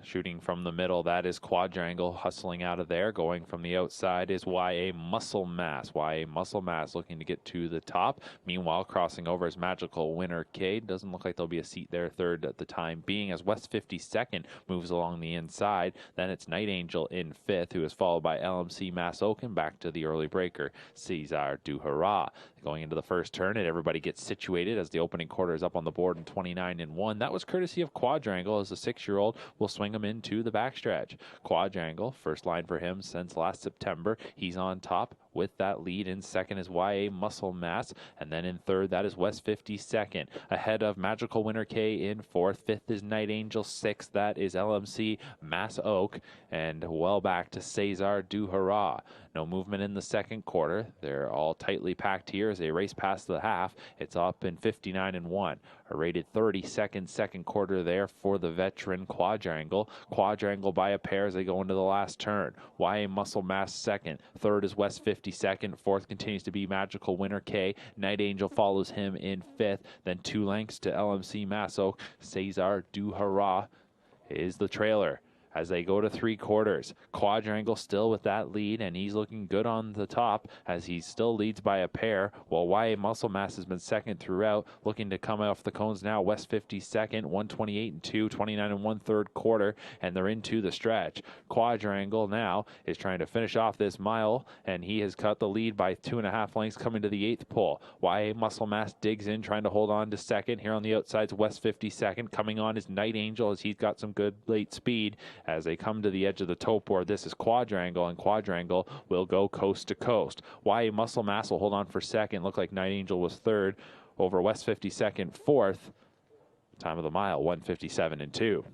Shooting from the middle, that is Quadrangle, hustling out of there. Going from the outside is YA Muscle Mass. YA Muscle Mass looking to get to the top. Meanwhile, crossing over is Magical Winner Cade. Doesn't look like there'll be a seat there, third at the time being, as West 52nd moves along the inside. Then it's Night Angel in 5th, who is followed by LMC Mass Oaken, back to the early breaker, Cesar Du Hurrah. Going into the first turn, and everybody gets situated as the opening quarter is up on the board in 29-1. That was courtesy of Quadrangle, as the 6-year-old will swing him into the backstretch. Quadrangle, first line for him since last September. He's on top with that lead. In second is YA Muscle Mass, and then in third, that is West 52nd. Ahead of Magical Winner K in 4th. 5th is Night Angel. 6th, that is LMC Mass Oak, and well back to Cesar Du Hurrah. No movement in the second quarter. They're all tightly packed here as they race past the half. It's up in 59-1. A rated 32nd second quarter there for the veteran Quadrangle. Quadrangle by a pair as they go into the last turn. YA Muscle Mass second. Third is West 52nd. Fourth continues to be Magical Winner K. Night Angel follows him in 5th. Then 2 lengths to LMC Mass Oak. Cesar Du Hurrah is the trailer as they go to 3 quarters. Quadrangle still with that lead, and he's looking good on the top as he still leads by a pair, while YA Muscle Mass has been second throughout, looking to come off the cones now. West 52nd, 128-2, 29-1 third quarter, and they're into the stretch. Quadrangle now is trying to finish off this mile, and he has cut the lead by 2.5 lengths coming to the 8th pole. YA Muscle Mass digs in, trying to hold on to second. Here on the outside's West 52nd. Coming on is Night Angel as he's got some good late speed. As they come to the edge of the tote board, this is Quadrangle, and Quadrangle will go coast to coast. YA Muscle Mass will hold on for second. Looked like Night Angel was third over West 52nd, 4th. Time of the mile, 1:57-2.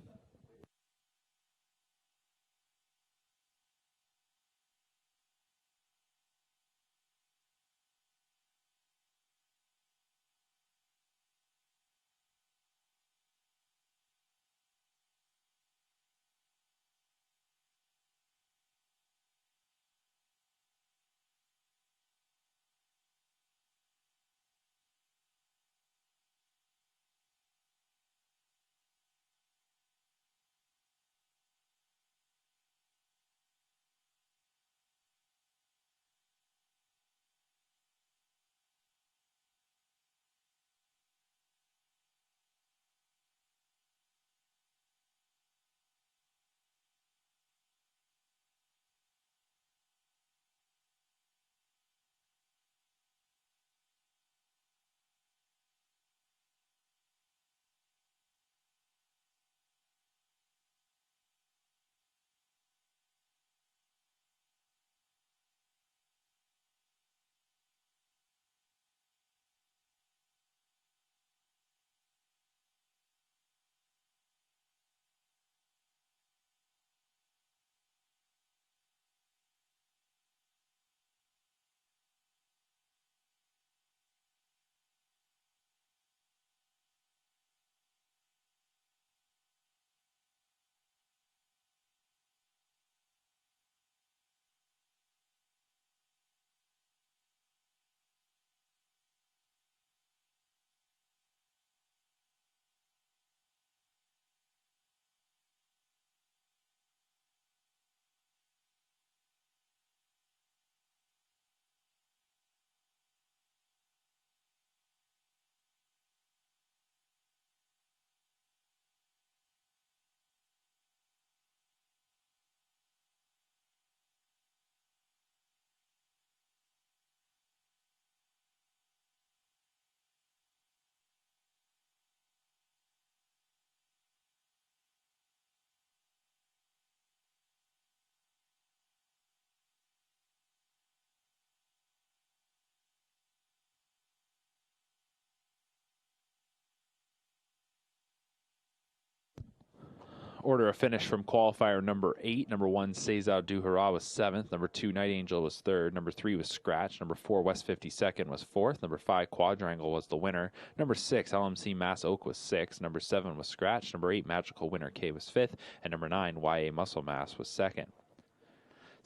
Order of finish from qualifier number 8. Number 1, Cesar Duhara was 7th. Number 2, Night Angel was 3rd. Number 3 was Scratch. Number 4, West 52nd was 4th. Number 5, Quadrangle was the winner. Number 6, LMC Mass Oak was 6th. Number 7 was Scratch. Number 8, Magical Winner K was 5th. And number 9, YA Muscle Mass was 2nd.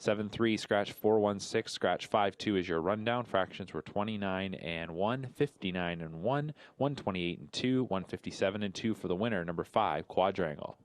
7-3, Scratch 4-1-6, Scratch 5-2 is your rundown. Fractions were 29 and 1, 59 and 1, 128 and 2, 157 and 2 for the winner. Number 5, Quadrangle.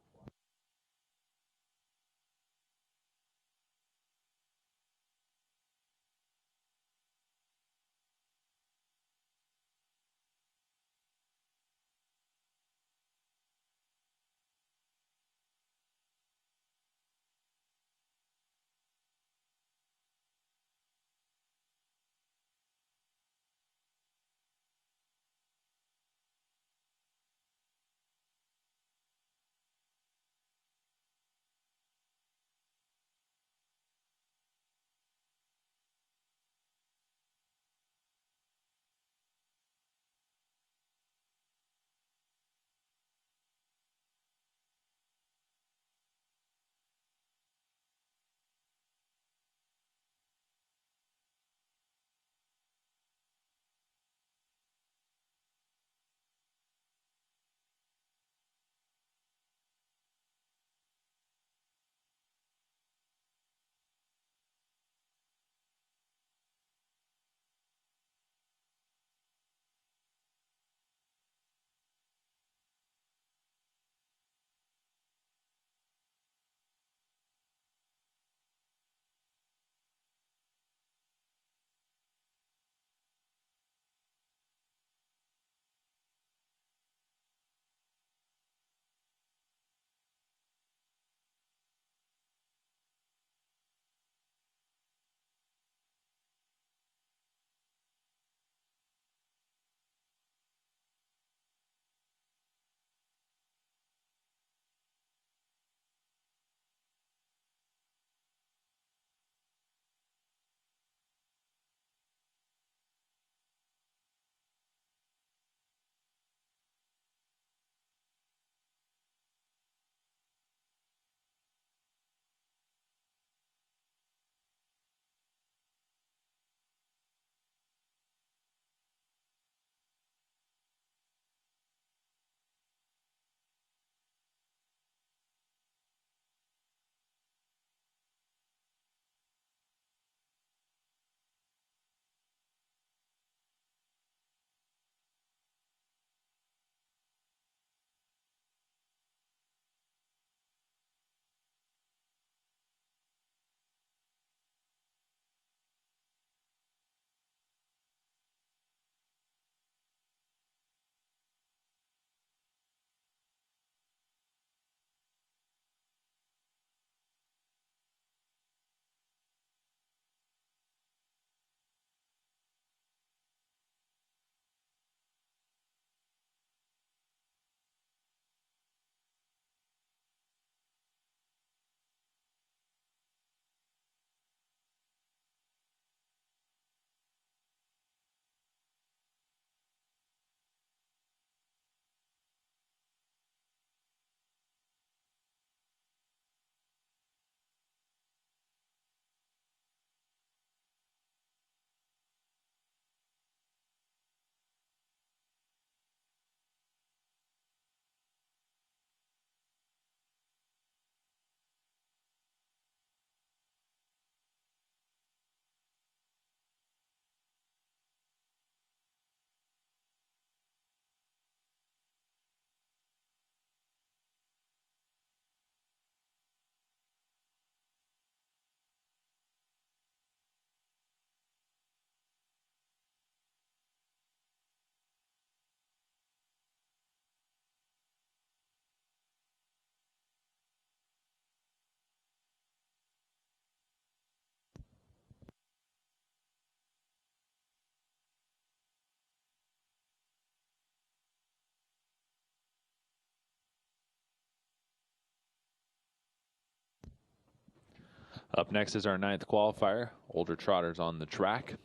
Up next is our 9th qualifier, Older Trotters on the track.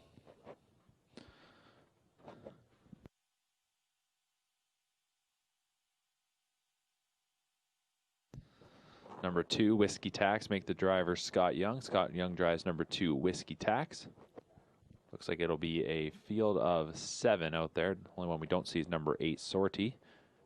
number 2, Whiskey Tax, make the driver Scott Young. Scott Young drives number 2, Whiskey Tax. Looks like it'll be a field of 7 out there. The only one we don't see is number 8, Sortie.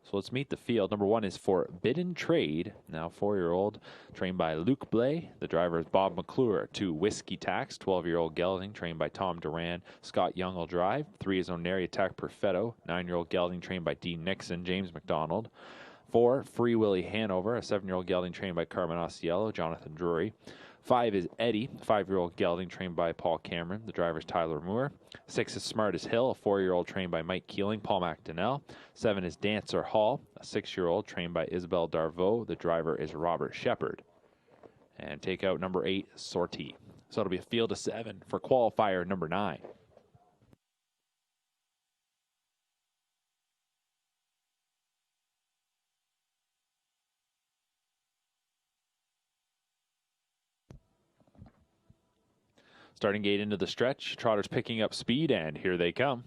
So let's meet the field. Number 1 is Forbidden Trade, now 4-year-old, trained by Luke Blay. The driver is Bob McClure. 2, Whiskey Tax, 12-year-old gelding, trained by Tom Duran. Scott Young will drive. 3 is Oneri Attack Perfetto, 9-year-old gelding, trained by Dean Nixon, James McDonald. 4, Free Willy Hanover, a 7-year-old gelding, trained by Carmen Osiello, Jonathan Drury. 5 is Eddie, 5-year-old gelding, trained by Paul Cameron. The driver is Tyler Moore. 6 is Smart as Hill, a 4-year-old, trained by Mike Keeling, Paul McDonnell. 7 is Dancer Hall, a 6-year-old, trained by Isabel Darvaux. The driver is Robert Shepard. And take out number 8, Sortie. So it'll be a field of 7 for qualifier number 9. Starting gate into the stretch. Trotters picking up speed, and here they come.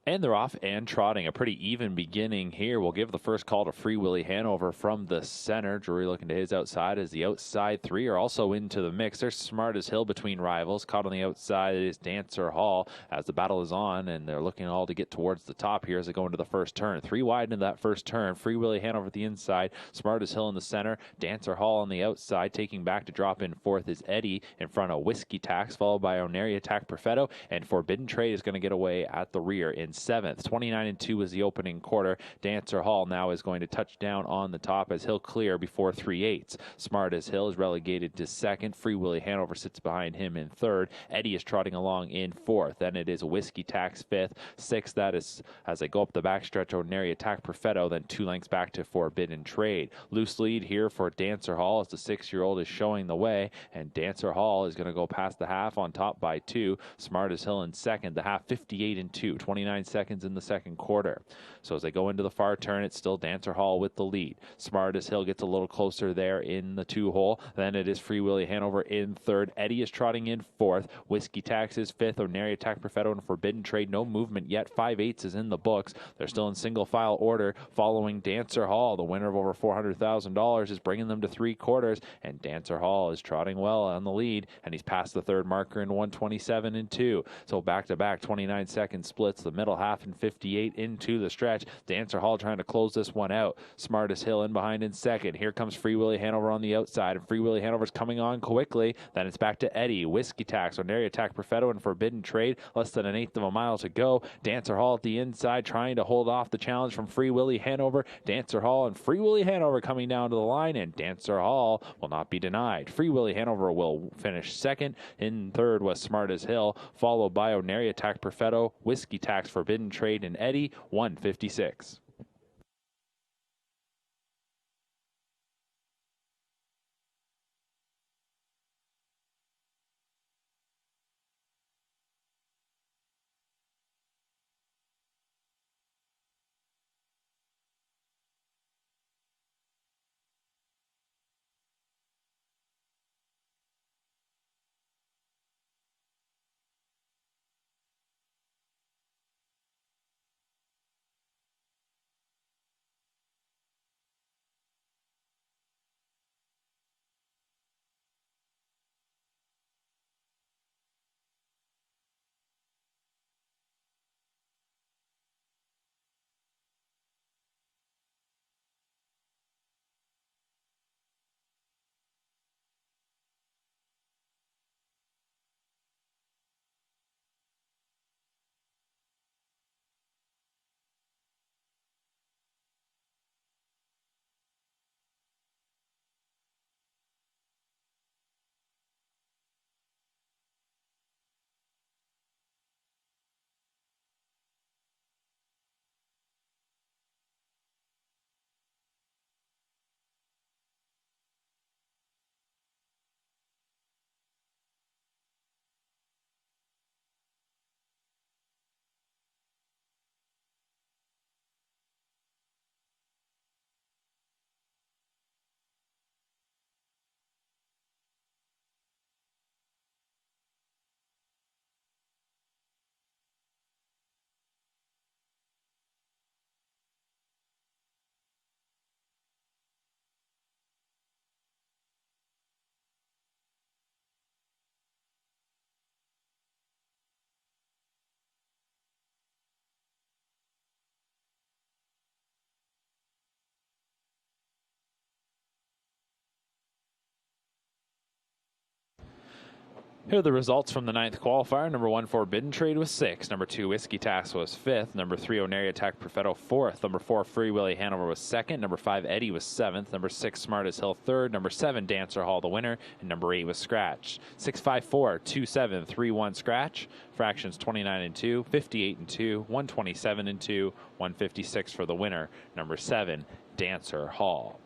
And they're off and trotting. A pretty even beginning here. We'll give the first call to Free Willy Hanover from the center. Drury looking to his outside as the outside 3 are also into the mix. They're Smart as Hill between rivals. Caught on the outside is Dancer Hall as the battle is on, and they're looking all to get towards the top here as they go into the first turn. 3 wide into that first turn. Free Willy Hanover at the inside. Smart as Hill in the center. Dancer Hall on the outside. Taking back to drop in 4th is Eddie in front of Whiskey Tax, followed by Oneri Attack Perfetto, and Forbidden Trade is going to get away at the rear in 7th. 29-2 is the opening quarter. Dancer Hall now is going to touch down on the top as Hill clear before 3/8. Smart as Hill is relegated to 2nd. Free Willy Hanover sits behind him in 3rd. Eddie is trotting along in 4th. Then it is Whiskey Tax 5th. 6th, that is as they go up the backstretch, Oneri Attack Perfetto, then 2 lengths back to Forbidden Trade. Loose lead here for Dancer Hall as the 6-year-old is showing the way, and Dancer Hall is going to go past the half on top by 2. Smart as Hill in 2nd. The half 58-2, 29 seconds in the second quarter. So as they go into the far turn, it's still Dancer Hall with the lead. Smart as Hill gets a little closer there in the 2-hole. Then it is Free Willy Hanover in 3rd. Eddie is trotting in 4th. Whiskey Tax is 5th. Oneri Attack Perfetto and Forbidden Trade, no movement yet. 5/8 is in the books. They're still in single file order following Dancer Hall. The winner of over $400,000 is bringing them to 3/4, and Dancer Hall is trotting well on the lead, and he's past the 3rd marker in 1:27-2. So back-to-back 29-second splits, the middle half in 58 into the stretch. Dancer Hall trying to close this one out. Smart as Hill in behind in 2nd. Here comes Free Willy Hanover on the outside, and Free Willy Hanover's coming on quickly. Then it's back to Eddie. Whiskey Tax, Oneri Attack Perfetto, and Forbidden Trade. Less than 1/8 of a mile to go. Dancer Hall at the inside trying to hold off the challenge from Free Willy Hanover. Dancer Hall and Free Willy Hanover coming down to the line, and Dancer Hall will not be denied. Free Willy Hanover will finish 2nd. In 3rd was Smart as Hill, followed by Oneri Attack Perfetto, Whiskey Tax, Forbidden Trade, and Eddie, 1:56. Here are the results from the 9th qualifier. Number 1, Forbidden Trade was 6th. Number 2, Whiskey Tax was 5th. Number 3, Oneria Attack Perfetto 4th. Number 4, Free Willy Hanover was 2nd. Number 5, Eddie was 7th. Number 6, Smart as Hill 3rd. Number 7, Dancer Hall the winner. And number 8 was Scratch. 654 27 31 Scratch. Fractions 29 and 2, 58 and 2, 127 and 2, 156 for the winner. Number 7, Dancer Hall.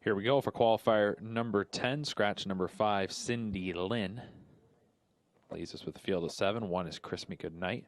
Here we go for qualifier number 10, scratch number 5, Cindy Lynn. Leaves us with a field of 7. 1 is Christmas Goodnight.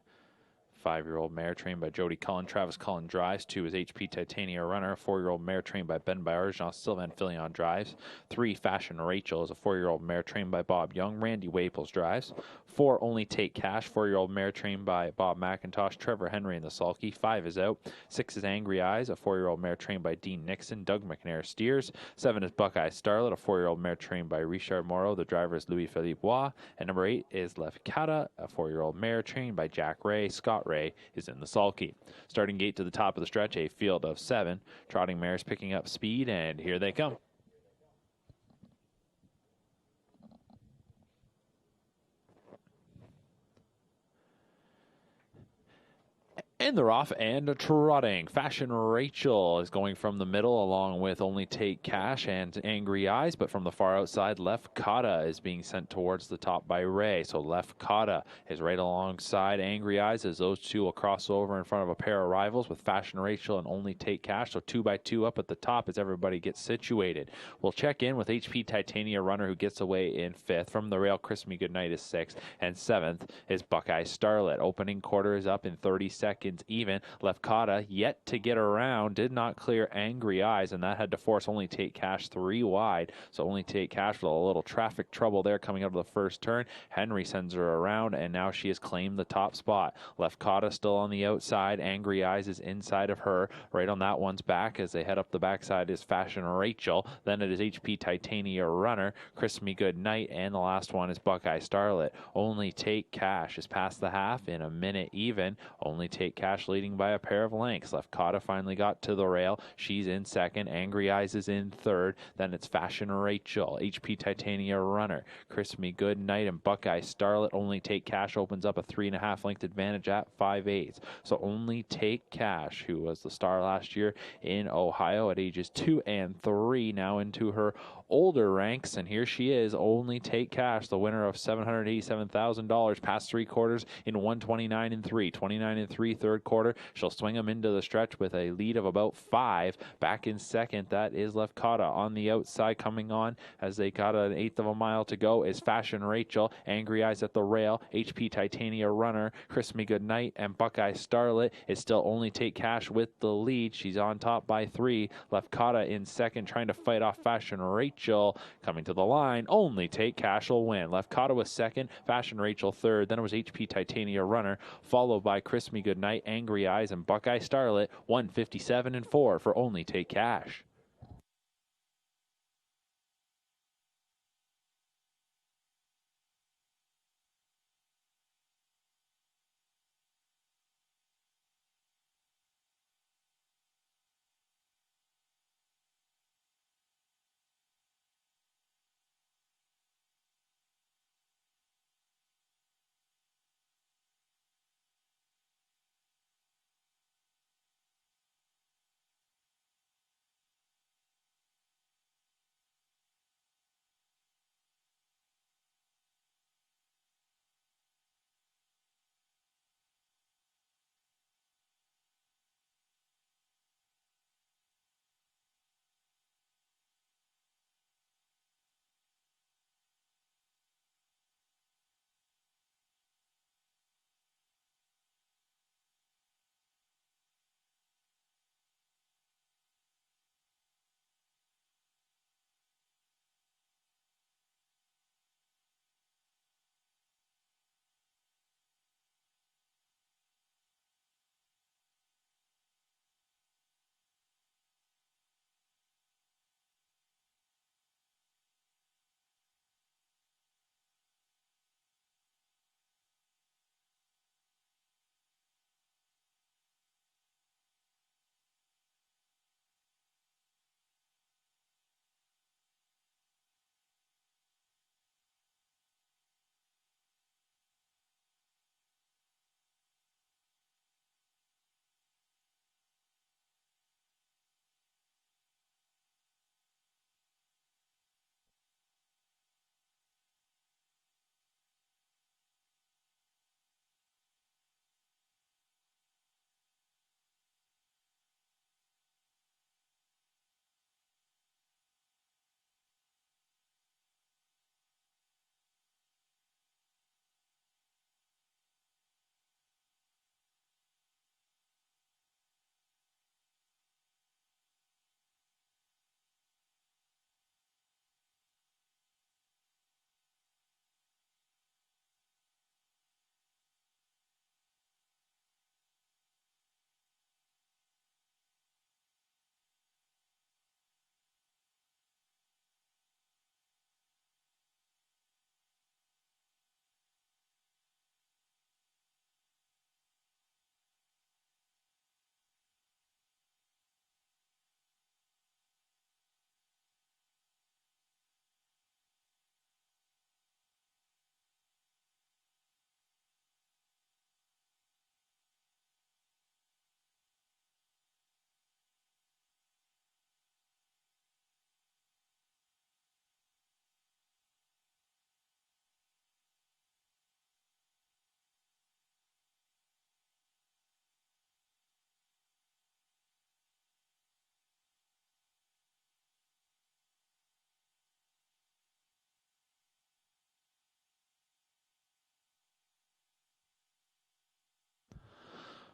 5-year-old mare trained by Jody Cullen. Travis Cullen drives. 2 is HP Titania Runner. A 4-year-old mare trained by Ben Bayard. Sylvain Filion drives. 3, Fashion Rachel is a 4-year-old mare trained by Bob Young. Randy Waples drives. 4, Only Take Cash. 4-year-old mare trained by Bob McIntosh. Trevor Henry in the sulky. 5 is out. 6 is Angry Eyes, a 4-year-old mare trained by Dean Nixon. Doug McNair steers. 7 is Buckeye Starlet, a 4-year-old mare trained by Richard Moreau. The driver is Louis Philippe Bois. And number 8 is Lefkada, a 4-year-old mare trained by Jack Ray. Scott Ray is in the sulky. Starting gate to the top of the stretch, a field of 7. Trotting mares picking up speed, and here they come. And they're off and trotting. Fashion Rachel is going from the middle along with Only Take Cash and Angry Eyes, but from the far outside, Left Kata is being sent towards the top by Ray. So Left Kata is right alongside Angry Eyes as those two will cross over in front of a pair of rivals with Fashion Rachel and Only Take Cash. So 2 by 2 up at the top as everybody gets situated. We'll check in with HP Titania Runner, who gets away in 5th. From the rail, Christmas Goodnight is 6th, and 7th is Buckeye Starlet. Opening quarter is up in 30 seconds even. Lefkada yet to get around, did not clear Angry Eyes, and that had to force Only Take Cash 3 wide. So Only Take Cash with a little traffic trouble there coming out of the first turn. Henry sends her around, and now she has claimed the top spot. Lefkada still on the outside. Angry Eyes is inside of her. Right on that one's back as they head up the backside is Fashion Rachel. Then it is HP Titania Runner, Christmas Goodnight, and the last one is Buckeye Starlet. Only Take Cash is past the half in a minute even. Only Take Cash leading by a pair of lengths. Lefkada finally got to the rail. She's in 2nd. Angry Eyes is in 3rd. Then it's Fashion Rachel, HP Titania Runner, Christmas Goodnight, and Buckeye Starlet. Only Take Cash opens up a 3.5 length advantage at 5/8. So Only Take Cash, who was the star last year in Ohio at ages 2 and 3, now into her older ranks, and here she is, Only Take Cash, the winner of $787,000, past 3 quarters in 129 and 3, 29 and 3 third quarter. She'll swing them into the stretch with a lead of about 5. Back in 2nd, that is Lefkada. On the outside, coming on as they got an 1/8 of a mile to go, is Fashion Rachel. Angry Eyes at the rail. HP Titania Runner, Christmas Goodnight, and Buckeye Starlet is still Only Take Cash with the lead. She's on top by 3. Lefkada in 2nd, trying to fight off Fashion Rachel. Coming to the line, Only Take Cash will win. Lefkada was 2nd, Fashion Rachel 3rd. Then it was HP Titania Runner, followed by Christmas Goodnight, Angry Eyes, and Buckeye Starlet. 157 and 4 for Only Take Cash.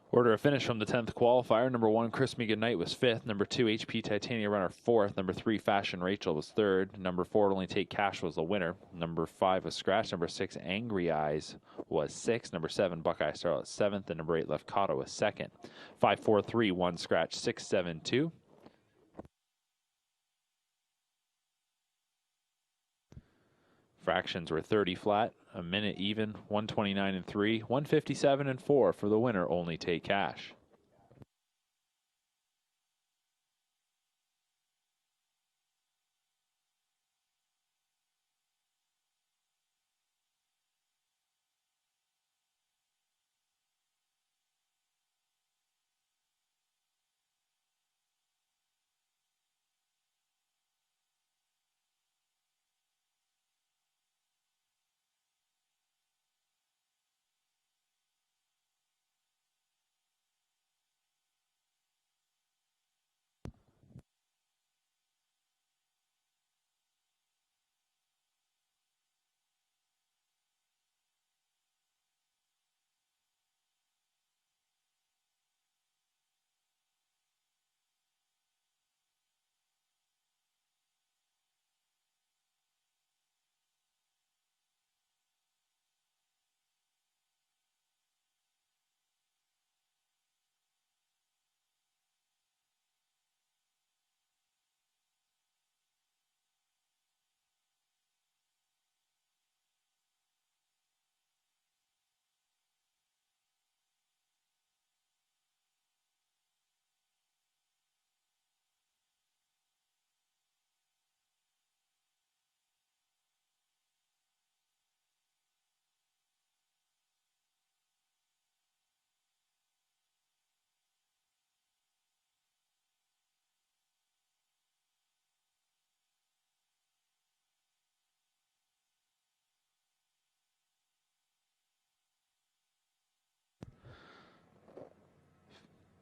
Order of finish from the 10th qualifier. Number 1, Criss Me Goodnight was 5th. Number 2, HP Titania Runner 4th. Number 3, Fashion Rachel was 3rd. Number 4, Only Take Cash was the winner. Number 5 was Scratch. Number 6, Angry Eyes was 6th. Number 7, Buckeye Starlet 7th. And number 8, Left Cotto was 2nd. 5, 4, 3, 1, Scratch, 6, 7, 2. Fractions were 30 flat, a minute even, 129 and 3, 157 and 4 for the winner, Only Take Cash.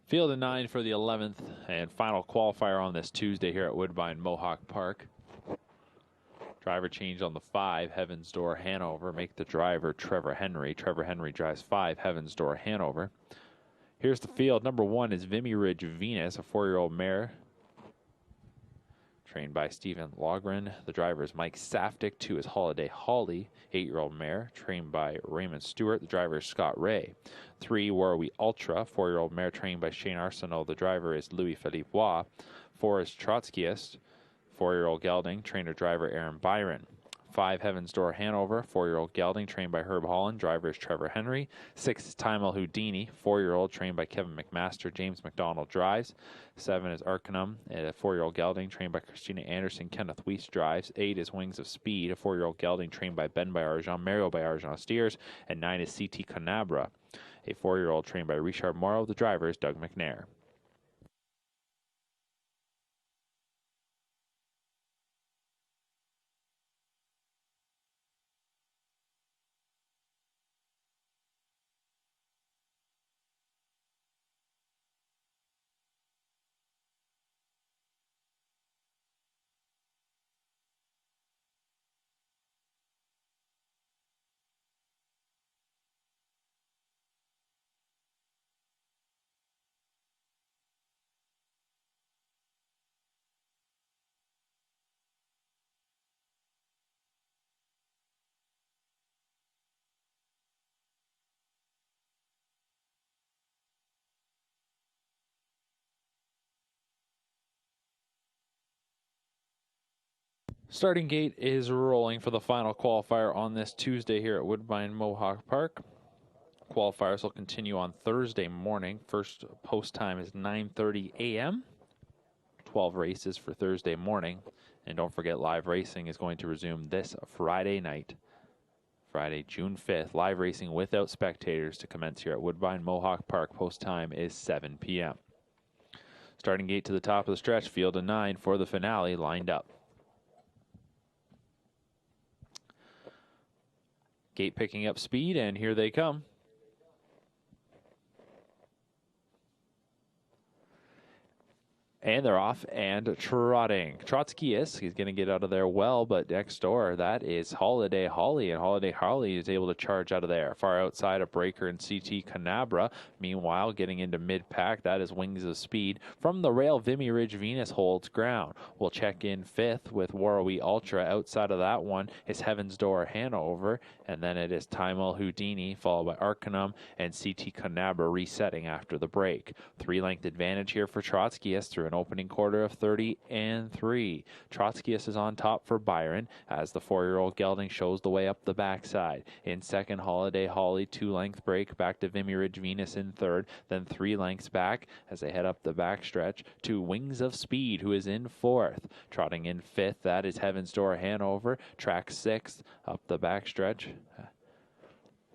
Field of 9 for the 11th and final qualifier on this Tuesday here at Woodbine Mohawk Park. Driver change on the 5, Heaven's Door, Hanover. Make the driver Trevor Henry. Trevor Henry drives 5, Heaven's Door, Hanover. Here's the field. Number 1 is Vimy Ridge Venus, a 4-year-old mare, trained by Stephen Logren. The driver is Mike Saftick. 2 is Holiday Holly, 8-year-old mare, trained by Raymond Stewart. The driver is Scott Ray. 3, Warwi Ultra, 4-year-old mare, trained by Shane Arsenault. The driver is Louis Philippe Waugh. 4 is Trotskyist, 4-year-old gelding, trainer driver Aaron Byron. 5, Heaven's Door, Hanover, 4-year-old gelding, trained by Herb Holland. Driver is Trevor Henry. 6 is Time El Houdini, 4-year-old, trained by Kevin McMaster. James McDonald drives. 7 is Arcanum, a 4-year-old gelding, trained by Christina Anderson. Kenneth Weiss drives. 8 is Wings of Speed, a 4-year-old gelding, trained by Ben Bayarjan. Mario Bayarjan steers. And 9 is CT Canabra, a 4-year-old, trained by Richard Morrow. The driver is Doug McNair. Starting gate is rolling for the final qualifier on this Tuesday here at Woodbine Mohawk Park. Qualifiers will continue on Thursday morning. First post time is 9:30 a.m. 12 races for Thursday morning. And don't forget, live racing is going to resume this Friday night. Friday, June 5th. Live racing without spectators to commence here at Woodbine Mohawk Park. Post time is 7 p.m. Starting gate to the top of the stretch. Field of 9 for the finale lined up. Gate picking up speed, and here they come. And they're off and trotting. Trotskyius, he's going to get out of there well, but next door, that is Holiday Holly. And Holiday Holly is able to charge out of there. Far outside of Breaker and CT Canabra. Meanwhile, getting into mid-pack, that is Wings of Speed. From the rail, Vimy Ridge Venus holds ground. We'll check in fifth with Warrawee Ultra. Outside of that one is Heaven's Door Hanover. And then it is Timel Houdini, followed by Arcanum and CT Canabra resetting after the break. 3-length advantage here for Trotskyius through an opening quarter of 30-3. Trotskyius is on top for Byron as the 4-year-old gelding shows the way up the backside. In second, Holiday Holly, 2-length break back to Vimy Ridge Venus in third, then 3 lengths back as they head up the backstretch to Wings of Speed, who is in fourth. Trotting in fifth, that is Heaven's Door Hanover, track sixth up the backstretch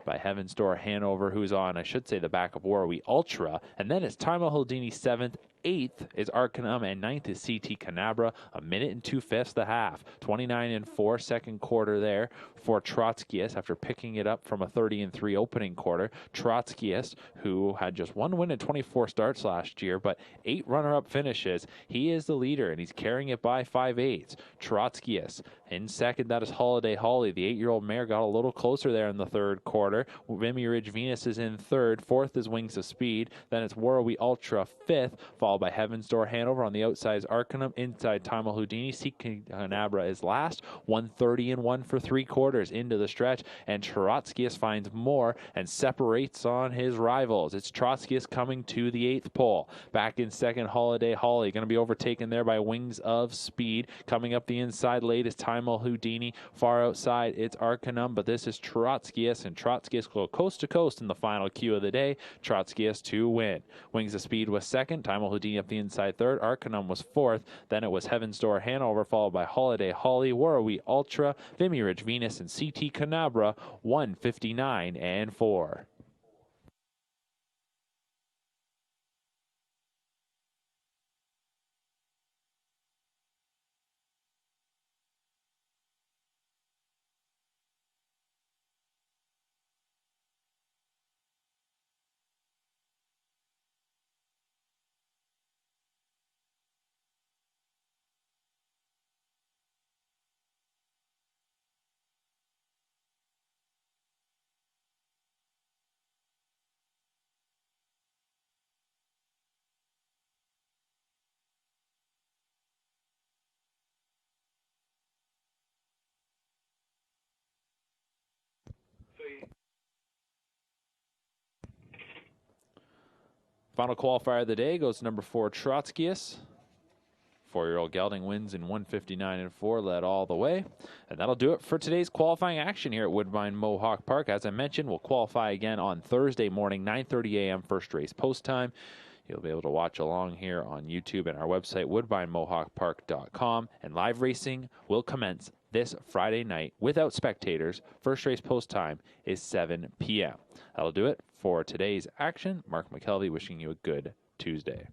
by Heaven's Door Hanover, who's on, I should say, the back of Warrawee Ultra. And then it's Timel Houdini 7th. 8th is Arcanum, and 9th is CT Canabra. 1 minute and 2/5 the half. 29-4 second quarter there for Trotskyius after picking it up from a 30-3 opening quarter. Trotskyius, who had just 1 win in 24 starts last year, but 8 runner-up finishes. He is the leader, and he's carrying it by 5/8. Trotskyius in second, that is Holiday Holly. The 8-year-old mare got a little closer there in the third quarter. Vimy Ridge Venus is in third. Fourth is Wings of Speed. Then it's Warrawee Ultra fifth, followed by Heaven's Door Hanover. On the outside is Arcanum. Inside, Timel Houdini. CT Canabra is last. 1:30-1 for 3 quarters into the stretch, and Trotskyius finds more and separates on his rivals. It's Trotskyius coming to the 8th pole. Back in second, Holiday Holly. Going to be overtaken there by Wings of Speed. Coming up the inside late is Timel Houdini. Far outside, it's Arcanum, but this is Trotskyius, and Trotskyius go coast to coast in the final cue of the day. Trotskyius to win. Wings of Speed was second. Timel Houdini up the inside third. Arcanum was fourth. Then it was Heaven's Door Hanover, followed by Holiday Holly, Warrawee Ultra, Vimy Ridge Venus, and CT Canabra. 1:59-4. Final qualifier of the day goes to number 4, Trotskyius. 4-year-old gelding wins in 1:59-4, led all the way. And that'll do it for today's qualifying action here at Woodbine Mohawk Park. As I mentioned, we'll qualify again on Thursday morning, 9:30 a.m. first race post time. You'll be able to watch along here on YouTube and our website, woodbinemohawkpark.com. And live racing will commence this Friday night without spectators. First race post time is 7 p.m. That'll do it for today's action. Mark McKelvey wishing you a good Tuesday.